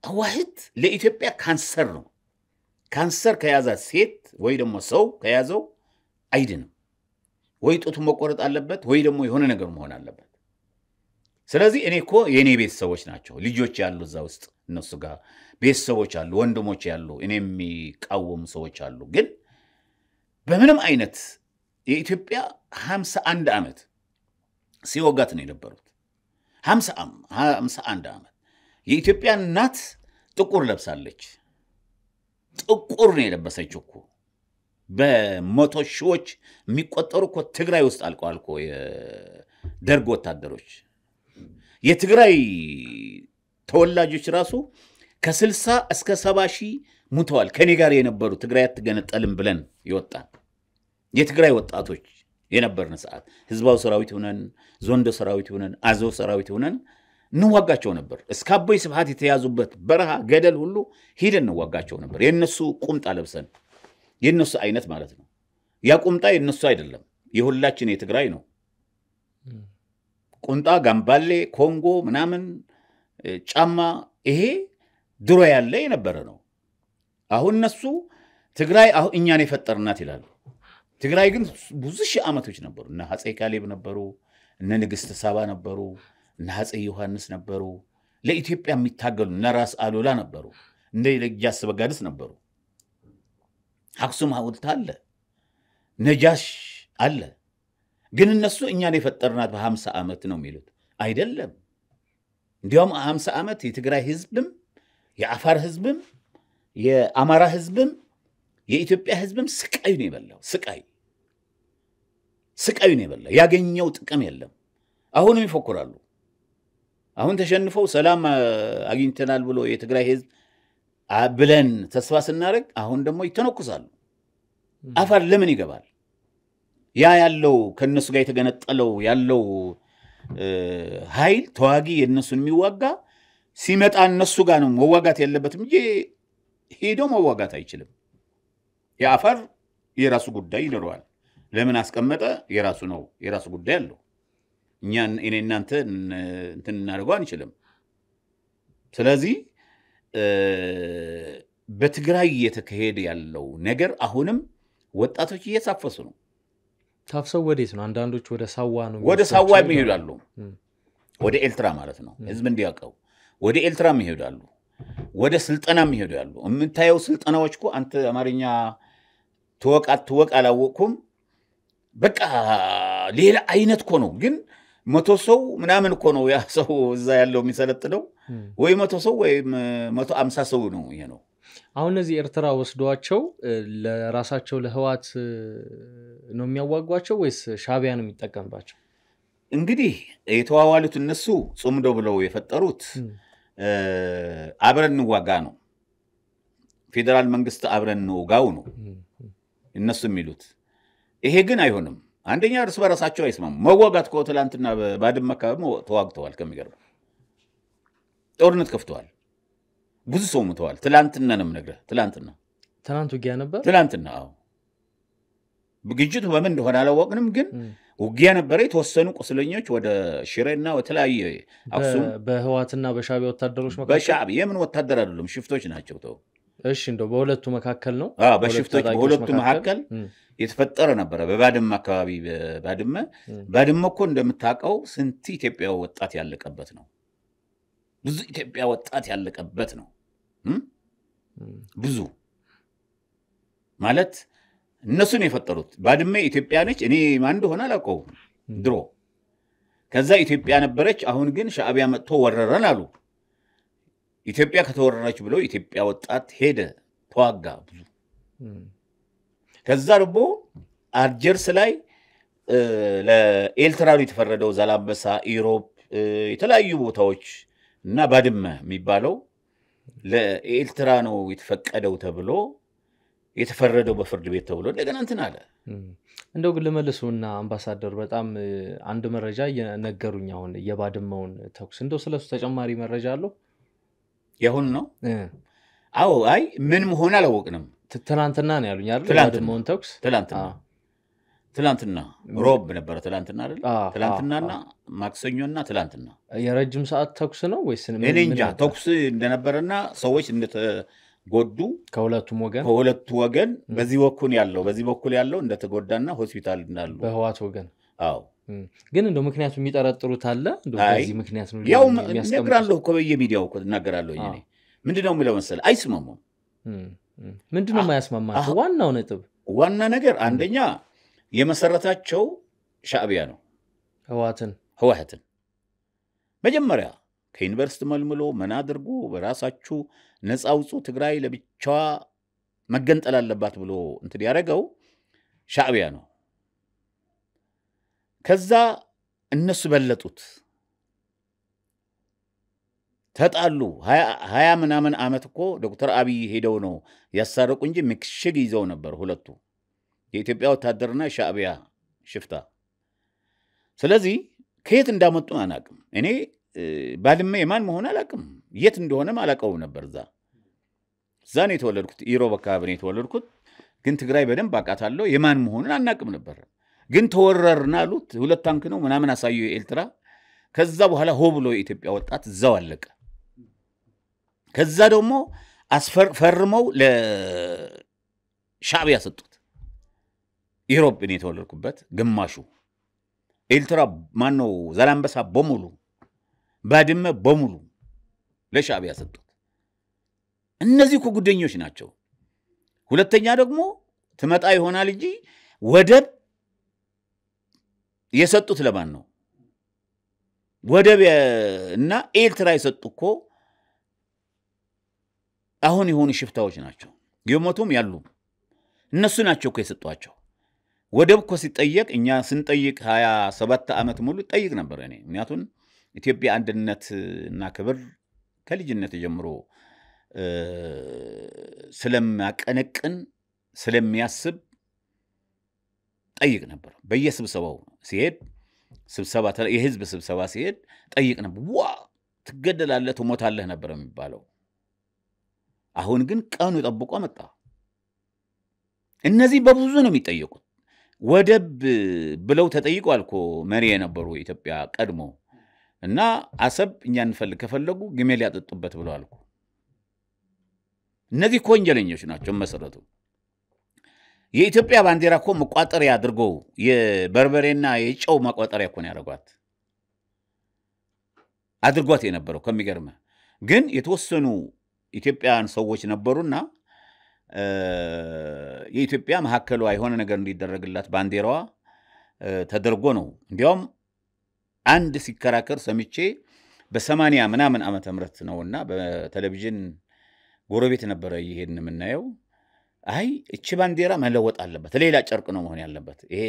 ዋህት ለኢትዮጵያ ካንሰር ነው ካንሰር ከያዛ ሴት ወይ ደግሞ ሰው ከያዘው አይድንም ወይ ጡቱ መቆረጥ አለበት ወይ ደግሞ የሆነ ነገር መሆን አለበት ስለዚህ እኔ እኮ የኔ ቤተሰቦች ናቸው ልጆች ያሉ እዛ ውስጥ እነሱ ጋር ቤተሰቦች አሉ ወንድሞች ያሉ እኔም የሚቃወሙ ሰዎች አሉ ግን በምንም አይነት የኢትዮጵያ 51 ዓመት ሲወጋት ነው የነበሩት 51 ዓመት የኢትዮጵያ እናት ጥቁር ለብሳለች ጥቁር ነው የለበሰችው እኮ በመቶ ሺዎች የሚቆጠሩ እኮ ትግራይ ውስጥ አልቀዋል እኮ የደርግ ወታደሮች የትግራይ ተወላጆች ራሱ ከ60 እስከ 70 ሺህ ሙተዋል ከኔ ጋር የነበሩ ትግራይ አትገነጠልም ብለን ይወጣል የትግራይ ወጣቶች የነበርነ ሰዓት ህዝባው ሰራዊት ሆነን ዞንዶ ሰራዊት ሆነን አዘው ሰራዊት ሆነን እንዋጋቸው ነበር እስከ አቦይ ስብሐት የተያዙበት በረሃ ገደል ሁሉ ሄደን እንዋጋቸው ነበር የነሱ ቁምጣ ለብሰን የነሱ አይነት ማለት ነው ያ ቁምጣ የነሱ አይደለም የሁላችን የትግራይ ነው ቁምጣ ጋምባሌ ኮንጎ ምናምን ጫማ ይሄ ድሮ ያለ የነበረ ነው አሁን እነሱ ትግራይ አሁን እኛን የፈጠርናት ይላሉ ትግራይ ግን ብዙ ሺህ ዓመቶች ነበሩ እና አፄ ካሌብ ነበሩ እና ንግስት ሳባ ነበሩ እና አፄ ዮሐንስ ነበሩ ለኢትዮጵያ የሚታገሉ እና ራስ አሉላ ነበሩ እንደ ለጃስ በጋድስ ነበሩ አክሱም ሐውልት አለ ነጃሽ አለ ግን እነሱ እኛን የፈጠርናት በ50 ዓመት ነው የሚሉት አይደለም እንዲያውም 50 ዓመት የትግራይ ህዝብም የአፋር ህዝብም የአማራ ህዝብም የኢትዮጵያ ህዝብም ስቃይ ነው የበላው ስቃይ ነው የበላው ያገኘው ጥቅም የለም አሁንም ይፎክራሉ አሁን ተሸንፈው ሰላም አግኝተናል ብሎ የትግራይ ህዝብ ብለን ተስፋ ስናረግ አሁን ደግሞ ይተነኩሳሉ አፋር ለምን ይገባል ያ ያለው ከነሱ ጋር የተገነጠለው ያለው ኃይል ተዋጊ የነሱን የሚዋጋ ሲመጣ እነሱ ጋር ነው መዋጋት ያለበትም እንጂ ሄዶ መዋጋት አይችልም የአፋር የራሱ ጉዳይ ይኖረዋል ለምን አስቀመጠ የራሱ ነው የራሱ ጉዳይ አለው እኔ እናንተ እንትን እናደርገው አንችልም ስለዚህ በትግራይ የተከሄደ ያለው ነገር አሁንም ወጣቶች እየሳፈሱ ነው ታፍሰው ወዴት ነው አንዳንዶች ወደ ሳዋ ነው ወደ ሳዋ የሚሄዳሉ ወደ ኤልትራ ማለት ነው ህዝብ እንዲያውቀው ወደ ኤልትራ የሚሄዳሉ ወደ ስልጠና የሚሄዳሉ የምታየው ስልጠናዎች እኮ አንተ አማርኛ ተወቅ አላወቅኩም በቃ ሌላ አይነት እኮ ነው ግን 100 ሰው ምናምን እኮ ነው ያ ሰው እዛ ያለው የሚሰለጥነው ወይ 100 ሰው ወይ 150 ሰው ነው ይሄ ነው አሁን እነዚህ ኤርትራ ወስዷቸው ለራሳቸው ለህዋት ነው የሚያዋጓቸው ወይስ ሻቢያ ነው የሚጠቀምባቸው እንግዲህ የተዋዋሉት እነሱ ጾምዶ ብለው የፈጠሩት አብረን እንዋጋ ነው ፌደራል መንግስት አብረን እንዋጋው ነው እነሱ የሚሉት ይሄ ግን አይሆንም አንደኛ እርስ በራሳቸው አይስማሙ መዋጋት ኮትላንትና ባድመ አካባቢ ተዋግተዋል ከሚገርም ጦርነት ከፍተዋል ብዙ ሰው ሞተዋል ትላንትና ነው ነገር ትላንት ውጊያ ነበር ትላንትና አዎ በግጭቱ በምን እንደሆነ አላወቅንም ግን ውጊያ ነበር የተወሰኑ ቁስለኞች ወደ ሽሬና ወተላየ አክሱም በህዋትና በሻቢያ ወታደሮች መካከል በሻቢያ የምን ወታደር አይደሉም ሽፍቶች ናቸው ተው እሺ እንደው በሁለቱ መካከል ነው በሽፍቶች በሁለቱ መካከል የተፈጠረ ነበር በባድመ አካባቢ ባድመ እኮ እንደምታውቀው ስንት ኢትዮጵያ ወጣት ያለቀበት ነው ብዙ ኢትዮጵያ ወጣት ያለቀበት ነው ብዙ ማለት እነሱን የፈጠሩት ባድመ ኢትዮጵያ ነች እኔ ማን እንደሆነ አላውቀው ድሮ ከዛ ኢትዮጵያ ነበረች አሁን ግን ሻቢያ መጥቶ ወረረን አሉ ኢትዮጵያ ከተወረረች ብሎ ኢትዮጵያ ወጣት ሄደ ተዋጋ ብዙ ከዛ ደግሞ አርጀርስ ላይ ለኤልትራው የተፈረደው ዛላምበሳ ኢሮፕ የተለያዩ ቦታዎች እና ባድመ የሚባለው ለኤልትራ ነው የተፈቀደው ተብሎ የተፈረደው በፍርድ ቤት ተብሎ እንደገና እንትን አለ እንደው ግን ለመልሱና አምባሳደር በጣም አንድ መረጃ የነገሩኝ አሁን የባድመውን ተኩስ እንደው ስለሱ ተጨማሪ መረጃ አለው ያሁን ነው አዎ አይ ምን መሆን አላወቅንም ትላንትና ነው ያሉኝ አይደል ባድመውን ተኩስ ትላንትና ሮብ ነበር ትላንትና አይደል ትላንትናና ማክሰኞና ትላንትና የረጅም ሰዓት ተኩስ ነው ወይስ ምን እንጃ ተኩስ እንደነበረና ሰዎች እንደተጎዱ ከሁለቱ ወገን በዚህ በኩል ያለው እንደተጎዳና ሆስፒታል እንዳሉ በህዋት ወገን አዎ ግን እንደው ምክንያቱ የሚጠረጥሩት አለ እንደው በዚህ ምክንያት ነው ያው ነግራለሁ እኮ በየሚዲያው እኮ እናገራለሁ እኔ ምንድነው የሚለው መሰለ አይስማሙም ምንድነው የማያስማማቸው ዋናው ነጥብ ዋና ነገር አንደኛ የመሰረታቸው ሻቢያ ነው ህዋትን መጀመሪያ ከዩኒቨርሲቲ መልምሎ ምን አድርጎ በራሳችሁ ነፃ አውጡ ትግራይ ለብቻዋ መገንጠል አለባት ብሎ እንትን ያረጋው ሻቢያ ነው ከዛ እነሱ በለጡት ተጣሉ 20 ምናምን ዓመት እኮ ዶክተር አብይ ሄደው ነው ያሳረቁ እንጂ ምክሽግ ይዘው ነበር ሁለቱ የኢትዮጵያ ወታደርና ሻዕቢያ ሽፍታ ስለዚህ ከየት እንዳመጡ አናቅም እኔ ባድመ የማን መሆን አላቅም የት እንደሆነም አላቀው ነበር ዛኔ ተወለድኩት ኢሮብ አካባቢ ነው ተወለድኩት ግን ትግራይ በደንብ አቃታለሁ የማን መሆኑን አናቅም ነበር ግን ተወረርና አሉት ሁለት ታንክ ነው ምናምን አሳዩ ኤልትራ ከዛ በኋላ ሆ ብሎ የኢትዮጵያ ወጣት እዛው አለቀ ከዛ ደግሞ ፈርመው ለሻዕቢያ ሰጡት ኢሮብ ነው ተወለድኩበት ግማሹ ኤልትራ ማን ነው ዛላምበሳ በሙሉ ባድመ በሙሉ ለሻዕቢያ ሰጡት እነዚህ እኮ ጉደኞች ናቸው ሁለተኛ ደግሞ ትመጣ ይሆናል እንጂ ወደብ የሰጡት ለማን ነው ወደብ እና ኤልትራ የሰጡኮ አሁን የሆኑ ሽፍታዎች ናቸው የሞቱም ያሉ እነሱ ናቸው እኮ የሰጧቸው ወደብ እኮ ሲጠየቅ እኛ ስንጠይቅ 27 ዓመት ሙሉ ጠይቅ ነበር እኔ ምክንያቱም ኢትዮጵያ አንድነት እና ክብር ከልጅነት ጀምሮ ስለማቀነቅን ስለሚያስብ ጠይቅ ነበር በየስብሰባው ሲሄድ ስብሰባ የህዝብ ስብሰባ ሲሄድ ጠይቅ ነበር ዋ ትገደላለህ ትሞታለህ ነበር የሚባለው አሁን ግን ቀኑ ጠብቆ መጣ እነዚህ በብዙ ነው የሚጠየቁት ወደብ ብለው ተጠይቀዋል እኮ መሪ የነበሩ ኢትዮጵያ ቀድሞ እና አሰብ እኛን ከፈለጉ ግሜል ያጠጡበት ብለዋል እኮ እነዚህ ወንጀለኞች ናቸው መሰረቱ የኢትዮጵያ ባንዲራ እኮ መቋጠሪያ አድርገው የበርበሬና የጨው መቋጠሪያ እኮ ነው ያደርጓት አድርጓት የነበረው ከሚገርም ግን የተወሰኑ ኢትዮጵያን ሰዎች ነበሩና የኢትዮጵያ መሐከሉ አይሆነ ነገር እንዲደረግላት ባንዲራዋ ተደርጎ ነው እንዲያውም አንድ ሲከራከር ሰምቼ በ80 ምናምን ዓመተ ምህረት ነውና በቴሌቪዥን ጎረቤት ነበር ይሄን ምናየው አይ እቺ ባንዲራ መለወጥ አለበት ሌላ ጨርቅ ነው መሆን ያለበት ይሄ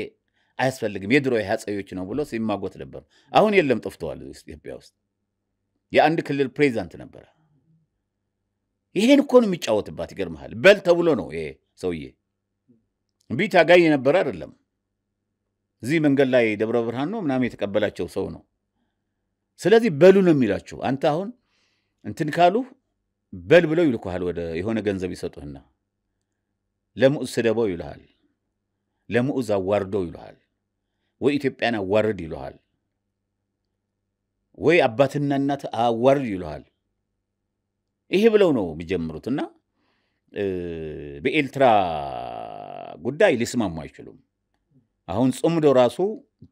አያስፈልግም የድሮ ያጸዮች ነው ብሎ ሲማጎት ነበር አሁን የለም ጠፍቷል ኢትዮጵያ ውስጥ የአንድ ክልል ፕሬዝዳንት ነበር ይሄን እኮ ነው የሚጫወትባት ይገርማል በል ተብሎ ነው ይሄ ሰውዬ ቢታ ጋይ ነበር አይደለም እዚህ መንገድ ላይ ደብረ ብርሃን ነው ምናምን የተቀበላቸው ሰው ነው ስለዚህ በሉ ነው የሚላቸው አንተ አሁን እንትን ካሉ በል ብለው ይልኩሃል ወደ የሆነ ገንዘብ ይሰጡህና ለሙዝ ሰደበው ይልሃል ለሙዝ አዋርደው ይልሃል ወይ ኢትዮጵያን አዋርድ ይልሃል ወይ አባትና እናት አዋርድ ይልሃል ይሄ ብለው ነው የሚጀምሩትና በኤልትራ ጉዳይ ሊስማሙ አይችሉም አሁን ጽምዶ ራሱ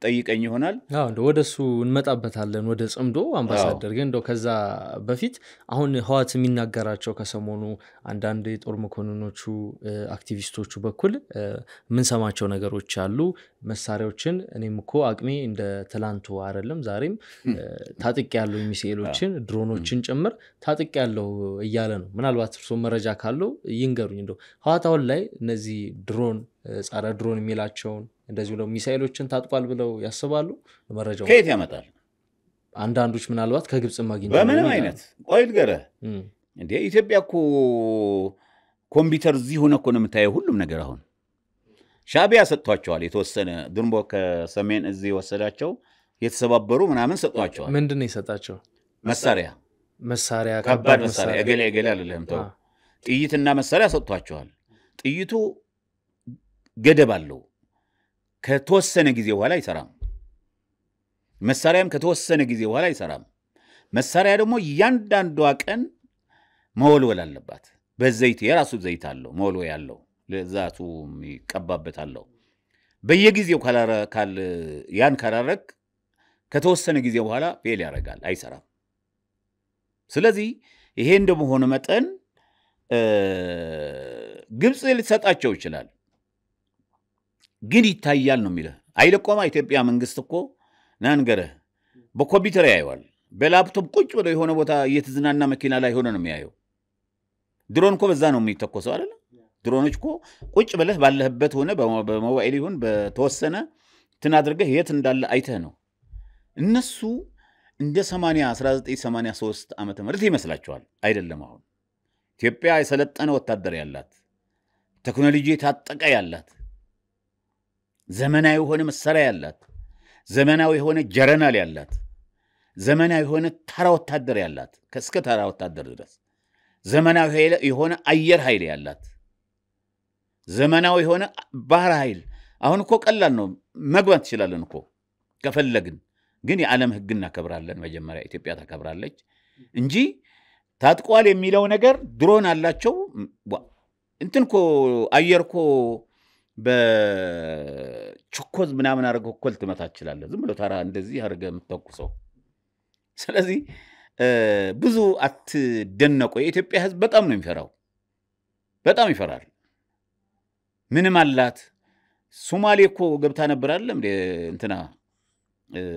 ጠይቀኝ ይሆናል እንደ ወደሱ እንመጣበታለን ወደ ጽምዶ አምባሳደር ግን እንደው ከዛ በፊት አሁን ህዋት የሚናገራቸው ከሰሞኑ አንዳንድ የጦር መኮንኖቹ አክቲቪስቶቹ በኩል ምን ሰማቸው ነገሮች አሉ መሳሪያዎችን እኔም እኮ አቅሜ እንደ ትላንቱ አይደለም ዛሬም ታጥቅ ያለው ሚሳኤሎችን ድሮኖችን ጭምር ታጥቅ ያለው እያለ ነው ምናልባት እርሶ መረጃ ካለው ይንገሩኝ እንደው ህዋት አሁን ላይ እነዚህ ድሮን ጻራ ድሮን የሚላቸውን እንደዚህ ነው ሚሳኤሎችን ታጥቋል ብለው ያስባሉ መረጃው ከየት ያመጣል አንዳንዶች ምናልባት ከግብጽ ማግኘት በምን አይነት ቆይል ገረ እንዴ ኢትዮጵያ እኮ ኮምፒውተር እዚህ ሆነ እኮ ነው የምታየው ሁሉም ነገር አሁን ሻዕቢያ ሰጥቷቸዋል የተወሰነ ድንቦ ከሰሜን እዚህ ወሰዳቸው የተሰባበሩ ምናምን ሰጥቷቸዋል ምንድነው የሰጣቸው መሳሪያ ከባድ መሳሪያ እገሌ አይደለም ተው ጥይትና መሳሪያ ሰጥቷቸዋል ጥይቱ ገደብ አለው ከተወሰነ ጊዜ በኋላ ይሰራም መሳሪያም ከተወሰነ ጊዜ በኋላ ይሰራም መሳሪያ ደግሞ ያንዳንዷ ቀን መወልወል አለባት በዘይት የራሱ ዘይት አለው መወልወል ያለው ለዛቱ ይቀባበት አለው በየጊዜው ያን ካላረክ ከተወሰነ ጊዜ በኋላ ፌል ያደርጋል አይሰራም ስለዚህ ይሄ እንደሆነ መጠን ግብጽ ሊሰጣቸው ይችላል ግን ይታያል ነው የሚለው አይለቆማ ኢትዮጵያ መንግስት እኮ ናንገረ በኮምፒውተር ያዩዋል በላፕቶፕ ቁጭ ብሎ የሆነ ቦታ እየተዝናና መኪና ላይ ሆነ ነው የሚያየው ድሮን እኮ በዛ ነው የሚተኮሰው አይደል ድሮኖች እኮ ቁጭ ብለህ ባለህበት ሆነ በሞባይል ይሁን በተወሰነ ትናድርገህ የት እንዳለ አይተህ ነው እነሱ እንደ 1983 ዓመተ ምህረት ይመስላችኋል? አይደለም። አሁን ኢትዮጵያ የሰለጠነ ወታደር ያላት፣ ቴክኖሎጂ የታጠቀ ያላት፣ ዘመናዊ የሆነ መሳሪያ ያላት፣ ዘመናዊ የሆነ ጀነራል ያላት፣ ዘመናዊ የሆነ ተራ ወታደር ያላት፣ እስከ ተራ ወታደር ድረስ ዘመናዊ የሆነ አየር ኃይል ያላት፣ ዘመናዊ የሆነ ባህር ኃይል። አሁን እኮ ቀላል ነው፣ መግባት ትችላለን እኮ ከፈለግን። ግን የዓለም ሕግ እናከብራለን። መጀመሪያ ኢትዮጵያ ታከብራለች እንጂ ታጥቋል የሚለው ነገር ድሮን አላቸው። እንትን እኮ አየር እኮ በችኮዝ ምናምን አድርገው እኮ ልትመታ ትችላለህ። ዝም ብሎ ተራ እንደዚህ አድርገህ የምትተኩሰው። ስለዚህ ብዙ አትደነቁ። የኢትዮጵያ ሕዝብ በጣም ነው የሚፈራው፣ በጣም ይፈራል። ምንም አላት። ሶማሌ እኮ ገብታ ነበር አይደለም እንትና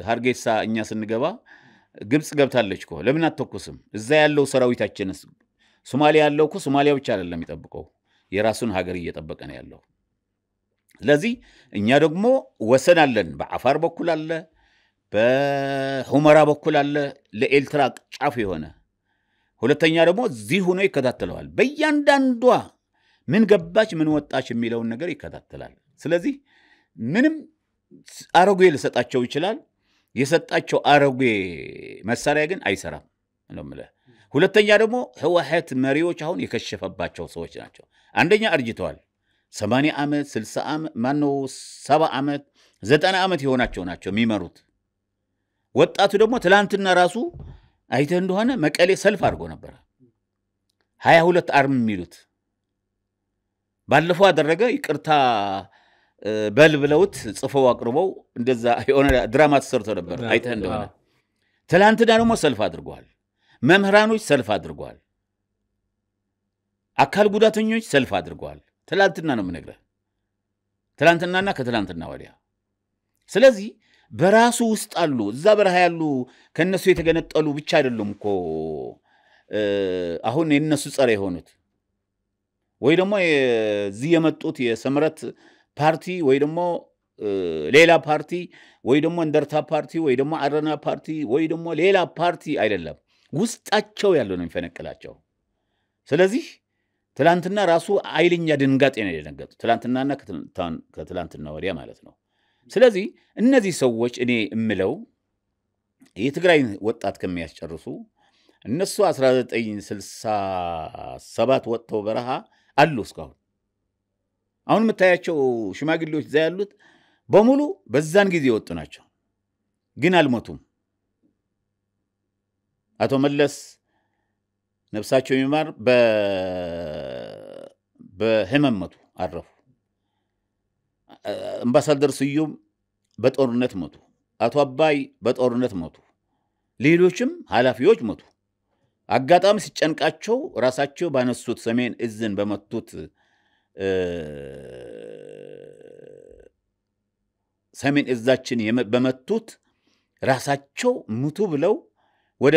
ሀርጌሳ እኛ ስንገባ ግብጽ ገብታለች እኮ። ለምን አትተኩስም? እዛ ያለው ሰራዊታችንስ ሶማሊያ ያለው እኮ ሶማሊያ ብቻ አይደለም የሚጠብቀው፣ የራሱን ሀገር እየጠበቀ ነው ያለው። ስለዚህ እኛ ደግሞ ወሰን አለን። በአፋር በኩል አለ፣ በሁመራ በኩል አለ፣ ለኤርትራ ጫፍ የሆነ። ሁለተኛ ደግሞ እዚህ ሆኖ ይከታተለዋል። በእያንዳንዷ ምን ገባች ምን ወጣች የሚለውን ነገር ይከታተላል። ስለዚህ ምንም አረጉ ሊሰጣቸው ይችላል። የሰጣቸው አረጉ መሳሪያ ግን አይሰራም ነው የምልህ። ሁለተኛ ደግሞ ህወሓት መሪዎች አሁን የከሸፈባቸው ሰዎች ናቸው። አንደኛ አርጅተዋል። 80 ዓመት 60 ዓመት ማነው 70 ዓመት 90 ዓመት የሆናቸው ናቸው የሚመሩት። ወጣቱ ደግሞ ትላንትና ራሱ አይተህ እንደሆነ መቀሌ ሰልፍ አድርጎ ነበር። 22 አርም የሚሉት ባለፈው አደረገ። ይቅርታ በል ብለውት ጽፈው አቅርበው እንደዛ የሆነ ድራማ ተሰርቶ ነበር አይተህ እንደሆነ። ትላንትና ደግሞ ሰልፍ አድርጓል። መምህራኖች ሰልፍ አድርጓል። አካል ጉዳተኞች ሰልፍ አድርጓል። ትላንትና ነው የምነግርህ፣ ትላንትናና ከትላንትና ወዲያ። ስለዚህ በራሱ ውስጥ አሉ፣ እዛ በረሃ ያሉ ከነሱ የተገነጠሉ ብቻ አይደሉም እኮ አሁን የነሱ ጸረ የሆኑት ወይ ደግሞ እዚህ የመጡት የሰምረት ፓርቲ ወይ ደግሞ ሌላ ፓርቲ ወይ ደግሞ እንደርታ ፓርቲ ወይ ደግሞ አረና ፓርቲ ወይ ደግሞ ሌላ ፓርቲ አይደለም፣ ውስጣቸው ያለው ነው የሚፈነቅላቸው። ስለዚህ ትላንትና ራሱ አይልኛ ድንጋጤ ነው የደነገጡ፣ ትላንትናና ከትላንትና ወዲያ ማለት ነው። ስለዚህ እነዚህ ሰዎች እኔ እምለው የትግራይ ወጣት ከሚያስጨርሱ እነሱ 1967 ወጥተው በረሃ አሉ እስካሁን። አሁን የምታያቸው ሽማግሌዎች እዛ ያሉት በሙሉ በዛን ጊዜ የወጡ ናቸው፣ ግን አልሞቱም። አቶ መለስ ነፍሳቸው ይማር በህመም ሞቱ፣ አረፉ። አምባሳደር ስዩም በጦርነት ሞቱ። አቶ አባይ በጦርነት ሞቱ። ሌሎችም ኃላፊዎች ሞቱ። አጋጣሚ ሲጨንቃቸው ራሳቸው ባነሱት ሰሜን እዝን በመቱት ሰሜን እዛችን በመቱት ራሳቸው ሙቱ ብለው ወደ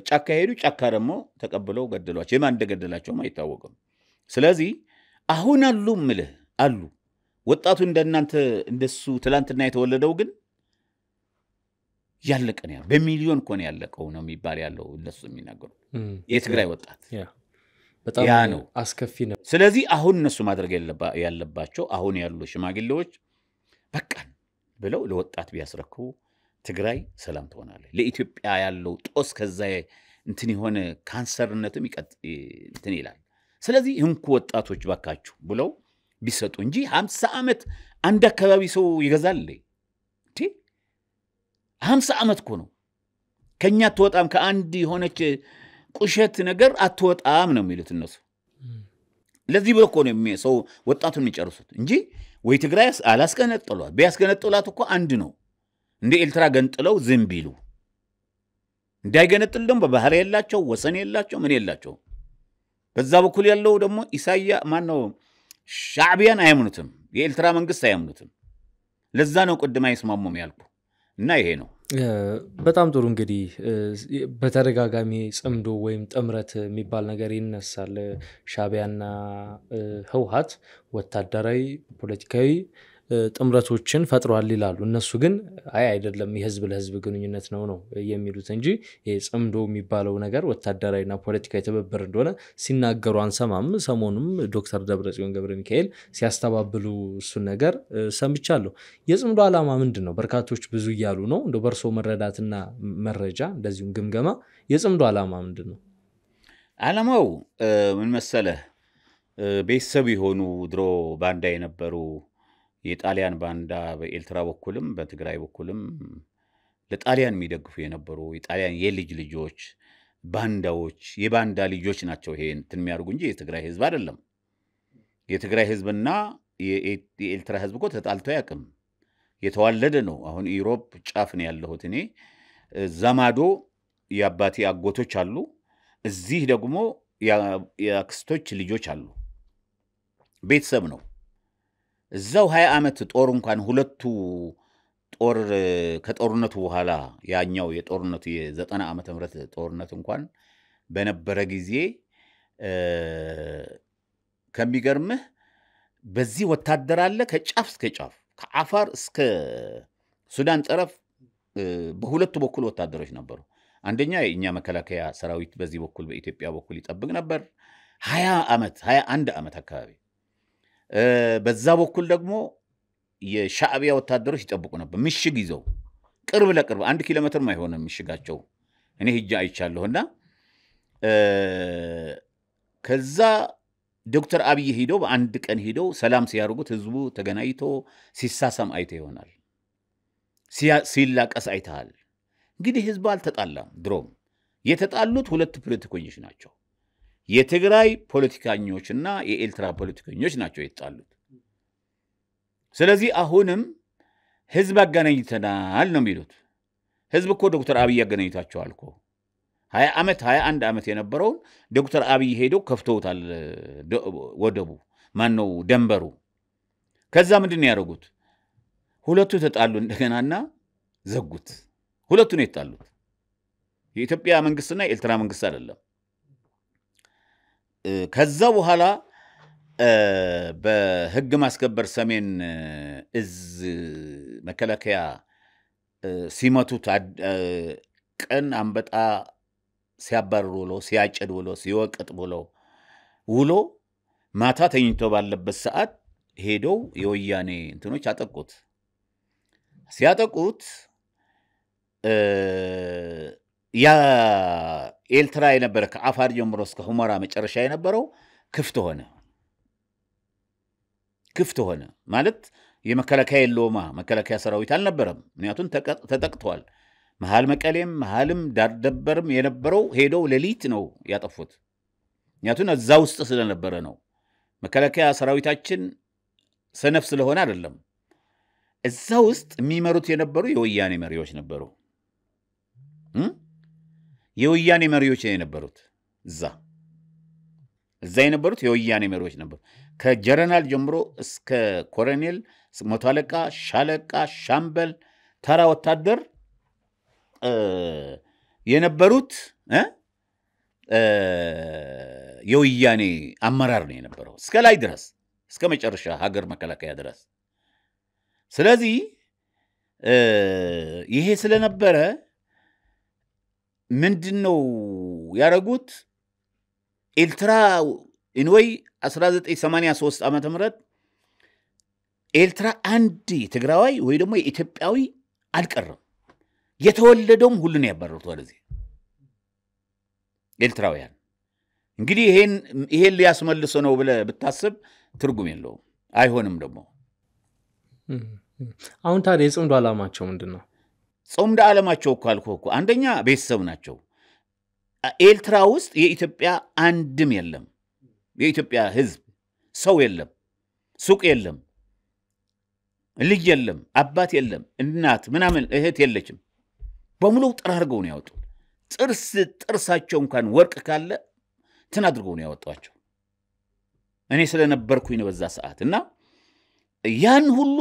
ጫካ ሄዱ። ጫካ ደግሞ ተቀብለው ገደሏቸው። የማን እንደገደላቸውም አይታወቅም። ስለዚህ አሁን አሉ ምልህ አሉ ወጣቱ እንደናንተ እንደሱ ትላንትና የተወለደው ግን ያለቀ ነው። በሚሊዮን እኮ ነው ያለቀው ነው የሚባል ያለው እነሱ የሚናገሩ የትግራይ ወጣት በጣም ያ ነው አስከፊ ነው። ስለዚህ አሁን እነሱ ማድረግ ያለባቸው አሁን ያሉ ሽማግሌዎች በቃን ብለው ለወጣት ቢያስረክቡ ትግራይ ሰላም ትሆናለች። ለኢትዮጵያ ያለው ጦስ ከዛ እንትን የሆነ ካንሰርነትም እንትን ይላል። ስለዚህ እንኩ ወጣቶች ባካችሁ ብለው ቢሰጡ እንጂ 50 ዓመት አንድ አካባቢ ሰው ይገዛል እንዴ? 50 ዓመት እኮ ነው። ከኛ አትወጣም፣ ከአንድ የሆነች ቁሸት ነገር አትወጣም ነው የሚሉት እነሱ። ለዚህ ብሎ እኮ ነው ሰው ወጣቱን የሚጨርሱት እንጂ ወይ ትግራይ አላስገነጠሏት። ቢያስገነጥሏት እኮ አንድ ነው። እንደ ኤርትራ ገንጥለው ዝም ቢሉ እንዳይገነጥል ደግሞ በባህር የላቸው ወሰን የላቸው ምን የላቸው። በዛ በኩል ያለው ደግሞ ኢሳያ ማነው ሻዕቢያን አያምኑትም፣ የኤርትራ መንግስት አያምኑትም። ለዛ ነው ቅድም አይስማሙም ያልኩ እና ይሄ ነው። በጣም ጥሩ። እንግዲህ በተደጋጋሚ ጽምዶ ወይም ጥምረት የሚባል ነገር ይነሳል። ሻዕቢያና ህወሓት ወታደራዊ፣ ፖለቲካዊ ጥምረቶችን ፈጥሯል ይላሉ እነሱ ግን አይ አይደለም የህዝብ ለህዝብ ግንኙነት ነው የሚሉት እንጂ የጽምዶ የሚባለው ነገር ወታደራዊና ፖለቲካዊ ትብብር እንደሆነ ሲናገሩ አንሰማም ሰሞኑም ዶክተር ደብረጽዮን ገብረ ሚካኤል ሲያስተባብሉ እሱን ነገር ሰምቻለሁ የጽምዶ ዓላማ ምንድነው በርካቶች ብዙ ይያሉ ነው እንደ በርሶ መረዳትና መረጃ እንደዚሁም ግምገማ የጽምዶ ዓላማ ምንድነው ዓላማው ምን መሰለህ ቤተሰብ የሆኑ ድሮ ባንዳ የነበሩ የጣሊያን ባንዳ በኤልትራ በኩልም በትግራይ በኩልም ለጣሊያን የሚደግፉ የነበሩ የጣሊያን የልጅ ልጆች ባንዳዎች የባንዳ ልጆች ናቸው ይሄን እንትን የሚያርጉ እንጂ የትግራይ ህዝብ አይደለም የትግራይ ህዝብና የኤልትራ ህዝብ እኮ ተጣልተው ያቅም የተዋለደ ነው አሁን ዩሮፕ ጫፍ ነው ያለሁት እኔ ዘማዶ ያባቲ አጎቶች አሉ እዚህ ደግሞ ያክስቶች ልጆች አሉ ቤተሰብ ነው እዛው 20 ዓመት ጦር እንኳን ሁለቱ ጦር ከጦርነቱ በኋላ ያኛው የጦርነቱ የ90 ዓመተ ምህረት ጦርነት እንኳን በነበረ ጊዜ ከሚገርምህ በዚህ ወታደር አለ ከጫፍ እስከ ጫፍ ከአፋር እስከ ሱዳን ጠረፍ በሁለቱ በኩል ወታደሮች ነበሩ አንደኛ የኛ መከላከያ ሰራዊት በዚህ በኩል በኢትዮጵያ በኩል ይጠብቅ ነበር 20 ዓመት 21 ዓመት አካባቢ በዛ በኩል ደግሞ የሻዕቢያ ወታደሮች ይጠብቁ ነበር ምሽግ ይዘው ቅርብ ለቅርብ 1 ኪሎ ሜትር ማይሆንም ምሽጋቸው እኔ ሄጄ አይቻለሁና ከዛ ዶክተር አብይ ሄደው በአንድ ቀን ሄደው ሰላም ሲያርጉት ህዝቡ ተገናኝቶ ሲሳሳም አይተ ይሆናል ሲላቀስ አይተሃል እንግዲህ ህዝብ አልተጣላም ድሮም የተጣሉት ሁለት ፖለቲከኞች ናቸው የትግራይ ፖለቲከኞችና የኤልትራ ፖለቲከኞች ናቸው የተጣሉት ስለዚህ አሁንም ህዝብ አገናኝተናል ነው የሚሉት ህዝብ እኮ ዶክተር አብይ ያገናኝታቸዋል እኮ 20 ዓመት 21 ዓመት የነበረው ዶክተር አብይ ሄደው ከፍተውታል ወደቡ ማን ነው ደንበሩ ከዛ ምንድነው ያደረጉት ሁለቱ ተጣሉ እንደገናና ዘጉት ሁለቱ ነው የተጣሉት የኢትዮጵያ መንግስትና የኤልትራ መንግስት አይደለም ከዛ በኋላ በህግ ማስከበር ሰሜን እዝ መከላከያ ሲመቱት ቀን አንበጣ ሲያባርሩ ብሎ ሲያጨድ ብሎ ሲወቅጥ ብሎ ውሎ ማታ ተኝቶ ባለበት ሰዓት ሄደው የወያኔ እንትኖች አጠቁት ሲያጠቁት ያ ኤልትራ የነበረ ከአፋር ጀምሮ እስከ ሁመራ መጨረሻ የነበረው ክፍት ሆነ ማለት የመከላከያ የለውማ መከላከያ ሰራዊት አልነበረም ምክንያቱም ተጠቅቷል መሃል መቀሌም መሃልም ዳርደበርም የነበረው ሄደው ሌሊት ነው ያጠፉት ምክንያቱም እዛ ውስጥ ስለነበረ ነው መከላከያ ሰራዊታችን ሰነፍ ስለሆነ አይደለም እዛ ውስጥ የሚመሩት የነበሩ የወያኔ መሪዎች ነበሩ የወያኔ መሪዎች የነበሩት እዛ የነበሩት የወያኔ መሪዎች ነበሩ ከጀነራል ጀምሮ እስከ ኮሎኔል መቶ አለቃ ሻለቃ ሻምበል ተራ ወታደር የነበሩት የወያኔ አመራር ነው የነበረው እስከ ላይ ድረስ እስከ መጨረሻ ሀገር መከላከያ ድረስ ስለዚህ ይሄ ስለነበረ ምንድነው ያረጉት ኤልትራ ኢንወይ 1983 ዓመተ ምህረት ኤልትራ አንድ ትግራዋይ ወይ ደግሞ የኢትዮጵያዊ አልቀረም የተወለደውም ሁሉን ያባረሩት ወደዚህ ኤልትራውያን እንግዲህ ይሄን ሊያስመልሶ ነው ብለ ብታስብ ትርጉም የለውም አይሆንም ደግሞ አሁን ታዲያ የጽምዶ ዓላማቸው ምንድነው ጽምዶ ዓላማቸው እኮ አንደኛ ቤተሰብ ናቸው ኤልትራ ውስጥ የኢትዮጵያ አንድም የለም የኢትዮጵያ ህዝብ ሰው የለም ሱቅ የለም ልጅ የለም አባት የለም እናት ምናምን እህት የለችም በሙሉ ጥራርገው ነው ያወጡት ጥርሳቸው እንኳን ወርቅ ካለ ተናድርገው ነው ያወጣቸው እኔ ስለነበርኩኝ ነው በዛ ሰዓትና ያን ሁሉ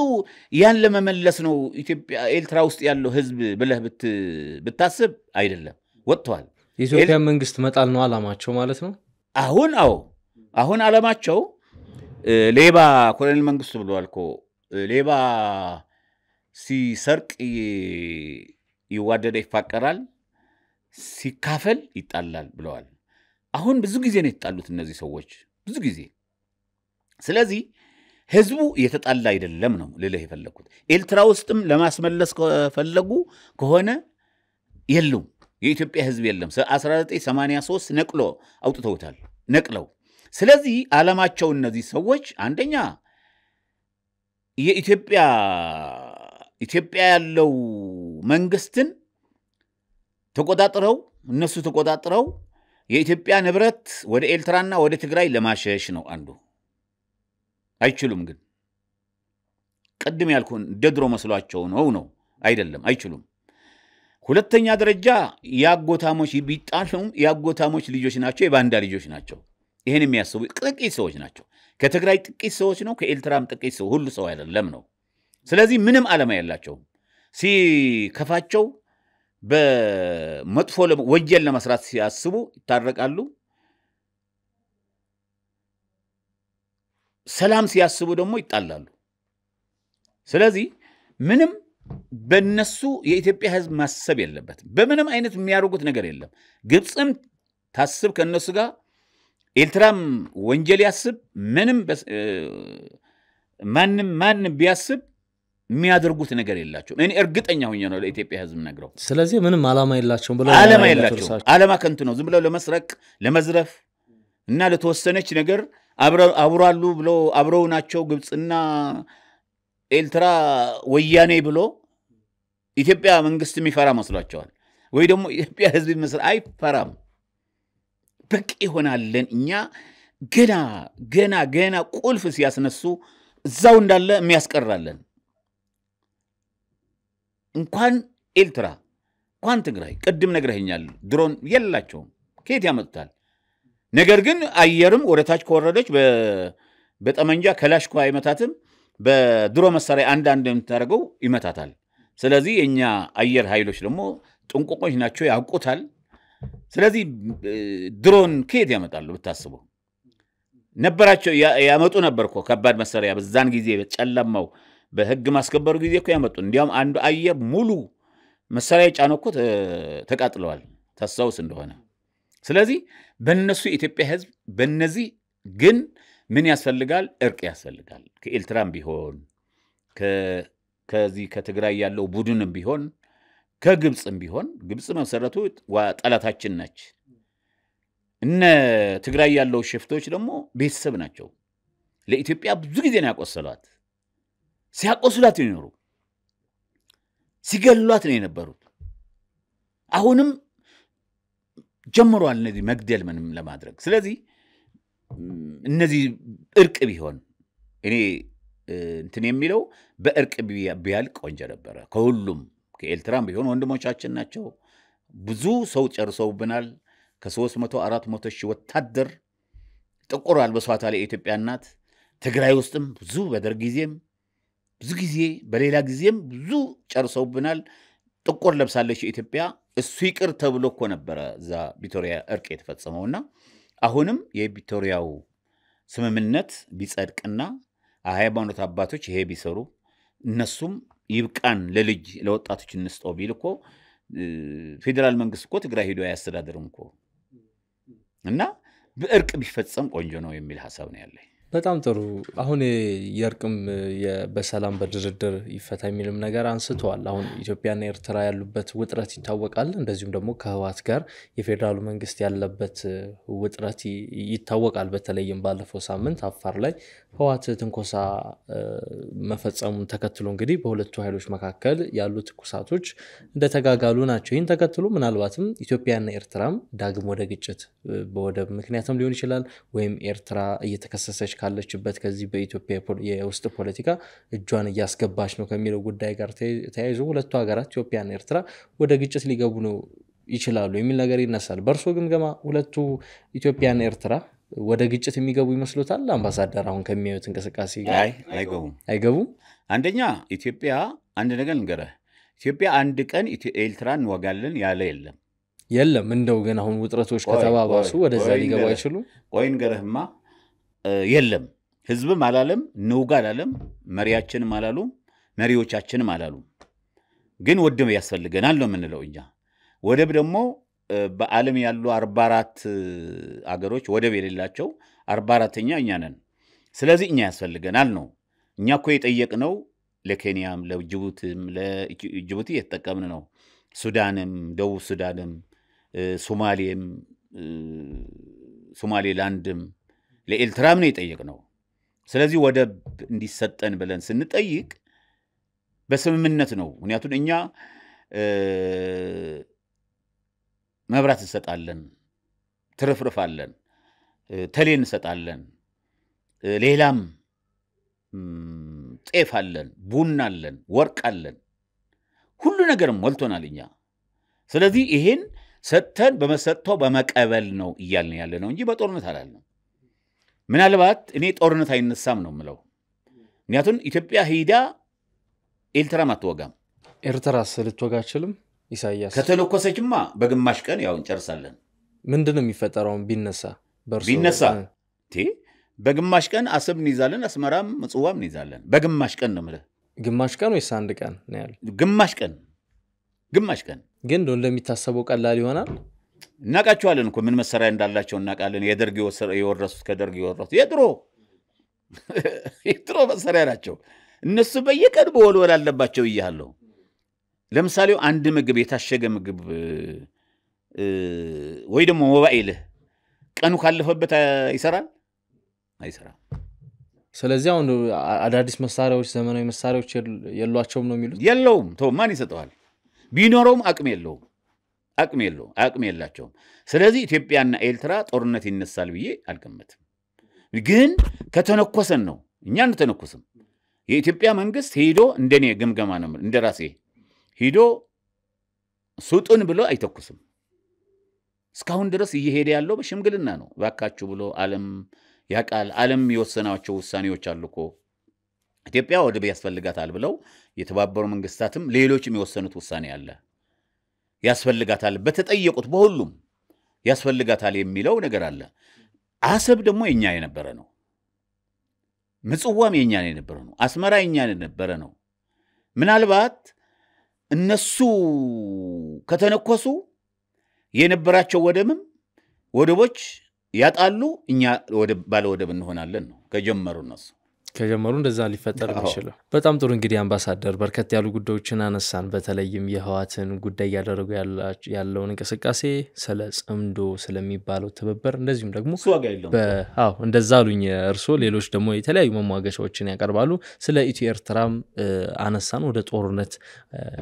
ያን ለመመለስ ነው ኢትዮጵያ ኤልትራ ውስጥ ያለው ህዝብ ብለህ ብታስብ አይደለም ወጥቷል የኢትዮጵያ መንግስት መጣል ነው ዓላማቸው ማለት ነው አሁን ዓላማቸው ሌባ ኮሎኔል መንግስቱ ብለዋል እኮ ሌባ ሲሰርቅ ይዋደደ ይፋቀራል ሲካፈል ይጣላል ብለዋል አሁን ብዙ ጊዜ ነው የተጣሉት እነዚህ ሰዎች ብዙ ጊዜ ስለዚህ ህዝቡ የተጣላ አይደለም ነው ለለህ የፈለኩት ኤርትራ ውስጥም ለማስመለስ ከፈለጉ ከሆነ የሉም የኢትዮጵያ ህዝብ የለም 1983 ነቅሎ አውጥተውታል ነቅለው ስለዚህ ዓላማቸው እነዚህ ሰዎች አንደኛ የኢትዮጵያ ያለው መንግስትን ተቆጣጥረው እነሱ ተቆጣጥረው የኢትዮጵያ ንብረት ወደ ኤርትራና ወደ ትግራይ ለማሸሽ ነው አንዱ አይችሉም ግን ቀድም ያልኩን ደድሮ መስሏቸው ነው አይደለም አይችሉም ሁለተኛ ደረጃ ያጎታሞች ቢጣሉም ያጎታሞች ልጆች ናቸው የባንዳ ልጆች ናቸው ይሄን የሚያስቡ ጥቂት ሰዎች ናቸው ከትግራይ ጥቂት ሰዎች ነው ከኤርትራም ጥቂት ሰው ሁሉ ሰው አይደለም ነው ስለዚህ ምንም ዓላማ ያላቸው ሲከፋቸው በመጥፎ ወንጀል ለመስራት ሲያስቡ ይታረቃሉ ሰላም ሲያስቡ ደግሞ ይጣላሉ ስለዚህ ምንም በእነሱ የኢትዮጵያ ህዝብ ማሰብ የለበት በምንም አይነት የሚያደርጉት ነገር የለም ግብጽም ታስብ ከነሱ ጋር ኤርትራም ወንጀል ያስብ ምንም ማንም ቢያስብ የሚያደርጉት ነገር የላቸው እኔ እርግጠኛ ሆኜ ነው ለኢትዮጵያ ህዝብ ነግረው ስለዚህ ምንም ዓላማ የላቸውም ብለው ዓላማ ከንቱ ነው ዝም ብለው ለመስረቅ ለመዝረፍ እና ለተወሰነች ነገር አብራሉ ብሎ አብረው ናቸው ግብጽና ኤርትራ ወያኔ ብሎ ኢትዮጵያ መንግስት የሚፈራ መስሏቸዋል ወይ ደግሞ ኢትዮጵያ ህዝብ መስራ አይፈራም በቂ ሆናለን እኛ ገና ቁልፍ ሲያስነሱ እዛው እንዳለ የሚያስቀራለን እንኳን ኤርትራ እንኳን ትግራይ ቀድም ነግረህኛል ድሮን የላቸው ከየት ያመጣል ነገር ግን አየርም ወደታች ከወረደች በጠመንጃ ከላሽኳ አይመታትም በድሮ መሳሪያ አንድ የምታረገው ይመታታል ስለዚህ የኛ አየር ኃይሎች ደግሞ ጥንቆቆች ናቸው ያውቁታል ስለዚህ ድሮን ከየት ያመጣሉ ብታስቡ ነበራቸው ያመጡ ነበርኮ ከባድ መሳሪያ በዛን ጊዜ በጨለማው በህግ ማስከበሩ ጊዜ እኮ ያመጡ እንዲያም አንዱ አየር ሙሉ መሳሪያ ጫነኮ ተቃጥለዋል ታሳውስ እንደሆነ ስለዚህ በእነሱ የኢትዮጵያ ህዝብ በእነዚህ ግን ምን ያስፈልጋል እርቅ ያስፈልጋል ከኤርትራም ቢሆን ከዚህ ከትግራይ ያለው ቡድንም ቢሆን ከግብጽም ቢሆን ግብጽ መሰረቱ ጠላታችን ነች እነ ትግራይ ያለው ሽፍቶች ደግሞ ቤተሰብ ናቸው ለኢትዮጵያ ብዙ ጊዜ ነው ያቆሰሏት ሲያቆስሏት ይኖሩ ሲገሏት ነው የነበሩት አሁንም ጀምሯል እነዚህ መግደል ምንም ለማድረግ ስለዚህ እነዚህ እርቅ ቢሆን እኔ እንትን የሚለው በእርቅ ቢያልቅ ቆንጆ ነበር ከሁሉም ከኤርትራም ቢሆን ወንድሞቻችን ናቸው ብዙ ሰው ጨርሰውብናል ከ300 400 ሺህ ወታደር ጥቁራል በሷታለ ኢትዮጵያ እናት ትግራይ ውስጥም ብዙ በደርግ ጊዜም ብዙ ጊዜ በሌላ ጊዜም ብዙ ጨርሰውብናል ጥቁር ለብሳለች ኢትዮጵያ እሱ ይቅር ተብሎ እኮ ነበር ዛ ቪክቶሪያ እርቅ የተፈጸመውና አሁንም የቪክቶሪያው ስምምነት ቢጸድቅና ሃይማኖት አባቶች ይሄ ቢሰሩ እነሱም ይብቃን ለልጅ ለወጣቶች እንስጠው ቢልኮ ፌደራል መንግስት እኮ ትግራይ ሄዶ ያስተዳድርም እኮ እና በእርቅ ቢፈጸም ቆንጆ ነው የሚል ሐሳብ ነው ያለኝ በጣም ጥሩ አሁን የርቅም በሰላም በድርድር ይፈታ የሚልም ነገር አንስተዋል አሁን ኢትዮጵያና ኤርትራ ያሉበት ውጥረት ይታወቃል እንደዚሁም ደግሞ ከህዋት ጋር የፌደራሉ መንግስት ያለበት ውጥረት ይታወቃል በተለይም ባለፈው ሳምንት አፋር ላይ ህዋት ትንኮሳ መፈጸሙን ተከትሎ እንግዲህ በሁለቱ ኃይሎች መካከል ያሉት ኩሳቶች እንደተጋጋሉ ናቸው ይህን ተከትሎ ምናልባትም ኢትዮጵያና ኤርትራም ዳግም ወደ ግጭት በወደብ ምክንያቱም ሊሆን ይችላል ወይም ኤርትራ እየተከሰሰች ካለችበት ከዚህ በኢትዮጵያ የውስጥ ፖለቲካ እጇን ያስገባች ነው ከሚለው ጉዳይ ጋር ተያይዞ ሁለቱ ሀገራት ኢትዮጵያና ኤርትራ ወደ ግጭት ሊገቡ ነው ይችላሉ የሚል ነገር ይነሳል በርሶ ግምገማ ሁለቱ ኢትዮጵያና ኤርትራ ወደ ግጭት የሚገቡ ይመስሉታል አምባሳደር አሁን ከሚያዩት እንቅስቃሴ አይገቡም አንደኛ ኢትዮጵያ አንድ ነገር ንገረ ኢትዮጵያ አንድ ቀን ኤርትራን ወጋለን ያለ የለም እንደው ግን አሁን ውጥረቶች ከተባባሱ ወደዛ ሊገቡ አይችሉም ቆይ ንገረህማ የለም ህዝብም አላለም ንውጋ አላለም መሪያችንም አላሉም መሪዎቻችንም አላሉም ግን ወደብ ያስፈልገናል ነው የምንለው እኛ ወደብ ደግሞ በዓለም ያሉ 44 አገሮች ወደብ የሌላቸው 44ኛ እኛ ነን ስለዚህ እኛ ያስፈልገናል ነው እኛ እኮ የጠየቅነው ለኬንያም ለጅቡቲም ለጅቡቲ የተጠቀምን ነው ሱዳንም ደቡብ ሱዳንም ሶማሊያም ሶማሌላንድም ለኤርትራም ነው የጠየቅነው ስለዚህ ወደብ እንዲሰጠን ብለን ስንጠይቅ በስምምነት ነው ምክንያቱም እኛ መብራት እንሰጣለን ትርፍርፋለን ተሌን እንሰጣለን ሌላም ጤፍ አለን ቡና አለን ወርቅ አለን ሁሉ ነገርም ሞልቶናል እኛ ስለዚህ ይሄን ሰጥተን በመሰጥቶ በመቀበል ነው ይያልን ያለ ነው እንጂ በጦርነት አላልንም ምናልባት እኔ ጦርነት አይነሳም ነው ምለው ምክንያቱም ኢትዮጵያ ሄዳ ኤርትራ ማትወጋም ኤርትራ ልትወጋችልም ኢሳያስ ከተለኮሰችማ በግማሽ ቀን ያው እንጨርሳለን ምንድነው የሚፈጠረው ቢነሳ ቢነሳ በግማሽ ቀን አሰብ እንይዛለን አስመራም ምጽዋም እንይዛለን በግማሽ ቀን ነው ማለት ግማሽ ቀን ወይስ አንድ ቀን ነው ያለው ግማሽ ቀን ግን እንደሚታሰበው ቀላል ይሆናል እናቃቸዋለን እኮ ምን መሰሪያ እንዳላቸው እናቃለን የደርግ የወረሱት ከደርግ የወረሱት የድሮ መሰሪያ ናቸው እነሱ በየቀን በወልወል አለባቸው ይያለው ለምሳሌ አንድ ምግብ የታሸገ ምግብ ወይ ደግሞ ሞባይል ቀኑ ካለፈበት ይሰራል አይሰራም ስለዚህ አሁን አዳዲስ መሳሪያዎች ዘመናዊ መሳሪያዎች የሏቸውም ነው የሚሉት የለውም ማን ይሰጣዋል ቢኖርም አቅም የላቸውም ስለዚህ ኢትዮጵያና ኤርትራ ጦርነት ይነሳል ብዬ አልገመትም ግን ከተነኮሰን ነው እኛ እንተነኮስም የኢትዮጵያ መንግስት ሄዶ እንደኔ ግምገማ ነው እንደራሴ ሄዶ ሱጡን ብሎ አይተኩስም እስካሁን ድረስ እየሄደ ያለው በሽምግልና ነው ባካችሁ ብሎ ዓለም የወሰናቸው ውሳኔዎች አሉኮ ኢትዮጵያ ወደብ ያስፈልጋታል ብለው የተባበሩ መንግስታትም ሌሎችም የወሰኑት ውሳኔ አለ ያስፈልጋታል በተጠየቁት በሁሉም ያስፈልጋታል የሚለው ነገር አለ አሰብ ደግሞ የኛ የነበረ ነው ምጽዋም የኛ የነበረ ነው አስመራ የኛ የነበረ ነው ምናልባት እነሱ ከተነኮሱ የነበራቸው ወደቦች ያጣሉ እኛ ባለ ወደብ እንሆናለን ነው ከጀመሩ እንደዛ ሊፈጠር ይችላል በጣም ጥሩ እንግዲህ አምባሳደር በርከት ያሉ ጉዳዮችን አነሳን በተለይም የህዋትን ጉዳይ ያደረጉ ያለውን እንቅስቃሴ ስለ ጽምዶ ስለሚባለው ትብብር እንደዚሁም ደግሞ እንደዛ አሉኝ እርሶ ሌሎች ደግሞ የተለያዩ መሟገቻዎችን ያቀርባሉ ስለ ኢትዮ ኤርትራም አነሳን ወደ ጦርነት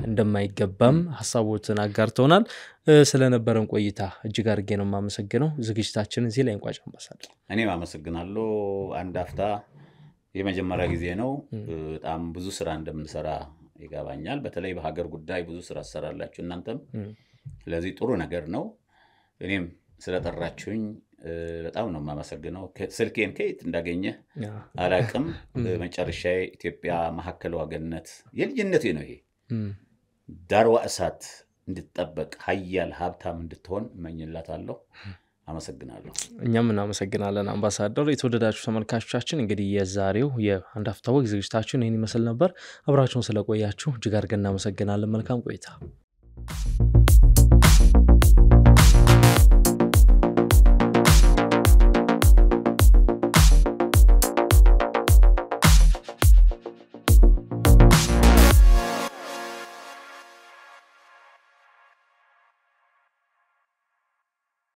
እንደማይገባም ሐሳቦችን አጋርተውናል ስለነበረን ቆይታ እጅግ አድርጌ ነው ማመሰግነው ዝግጅታችንን እዚህ ላይ እንቋጭ አምባሳደር እኔም አመሰግናለሁ አንድ አፍታ የመጀመሪያ ጊዜ ነው በጣም ብዙ ስራ እንደምንሰራ ይገባኛል በተለይ በሀገር ጉዳይ ብዙ ስራ ሰራላችሁ እናንተም ስለዚህ ጥሩ ነገር ነው እኔም ስለጠራችሁኝ በጣም ነው ማመሰግነው ስልኬን ከየት እንዳገኘ አላቅም መጨረሻዬ ኢትዮጵያ ማሐከለ ወገነት የልጅነቴ ነው ይሄ ዳርዋ እሳት እንድትጠበቅ ኃያል ሀብታም እንድትሆን እመኝላታለሁ አመሰግናለሁ እኛም እናመሰግናለን አምባሳደር የተወደዳችሁ ተመልካቾቻችን እንግዲህ የዛሬው የአንድ አፍታ ወግ ዝግጅታችን ይሄን ይመስል ነበር አብራችሁን ስለቆያችሁ እጅግ አድርገን እናመሰግናለን መልካም ቆይታ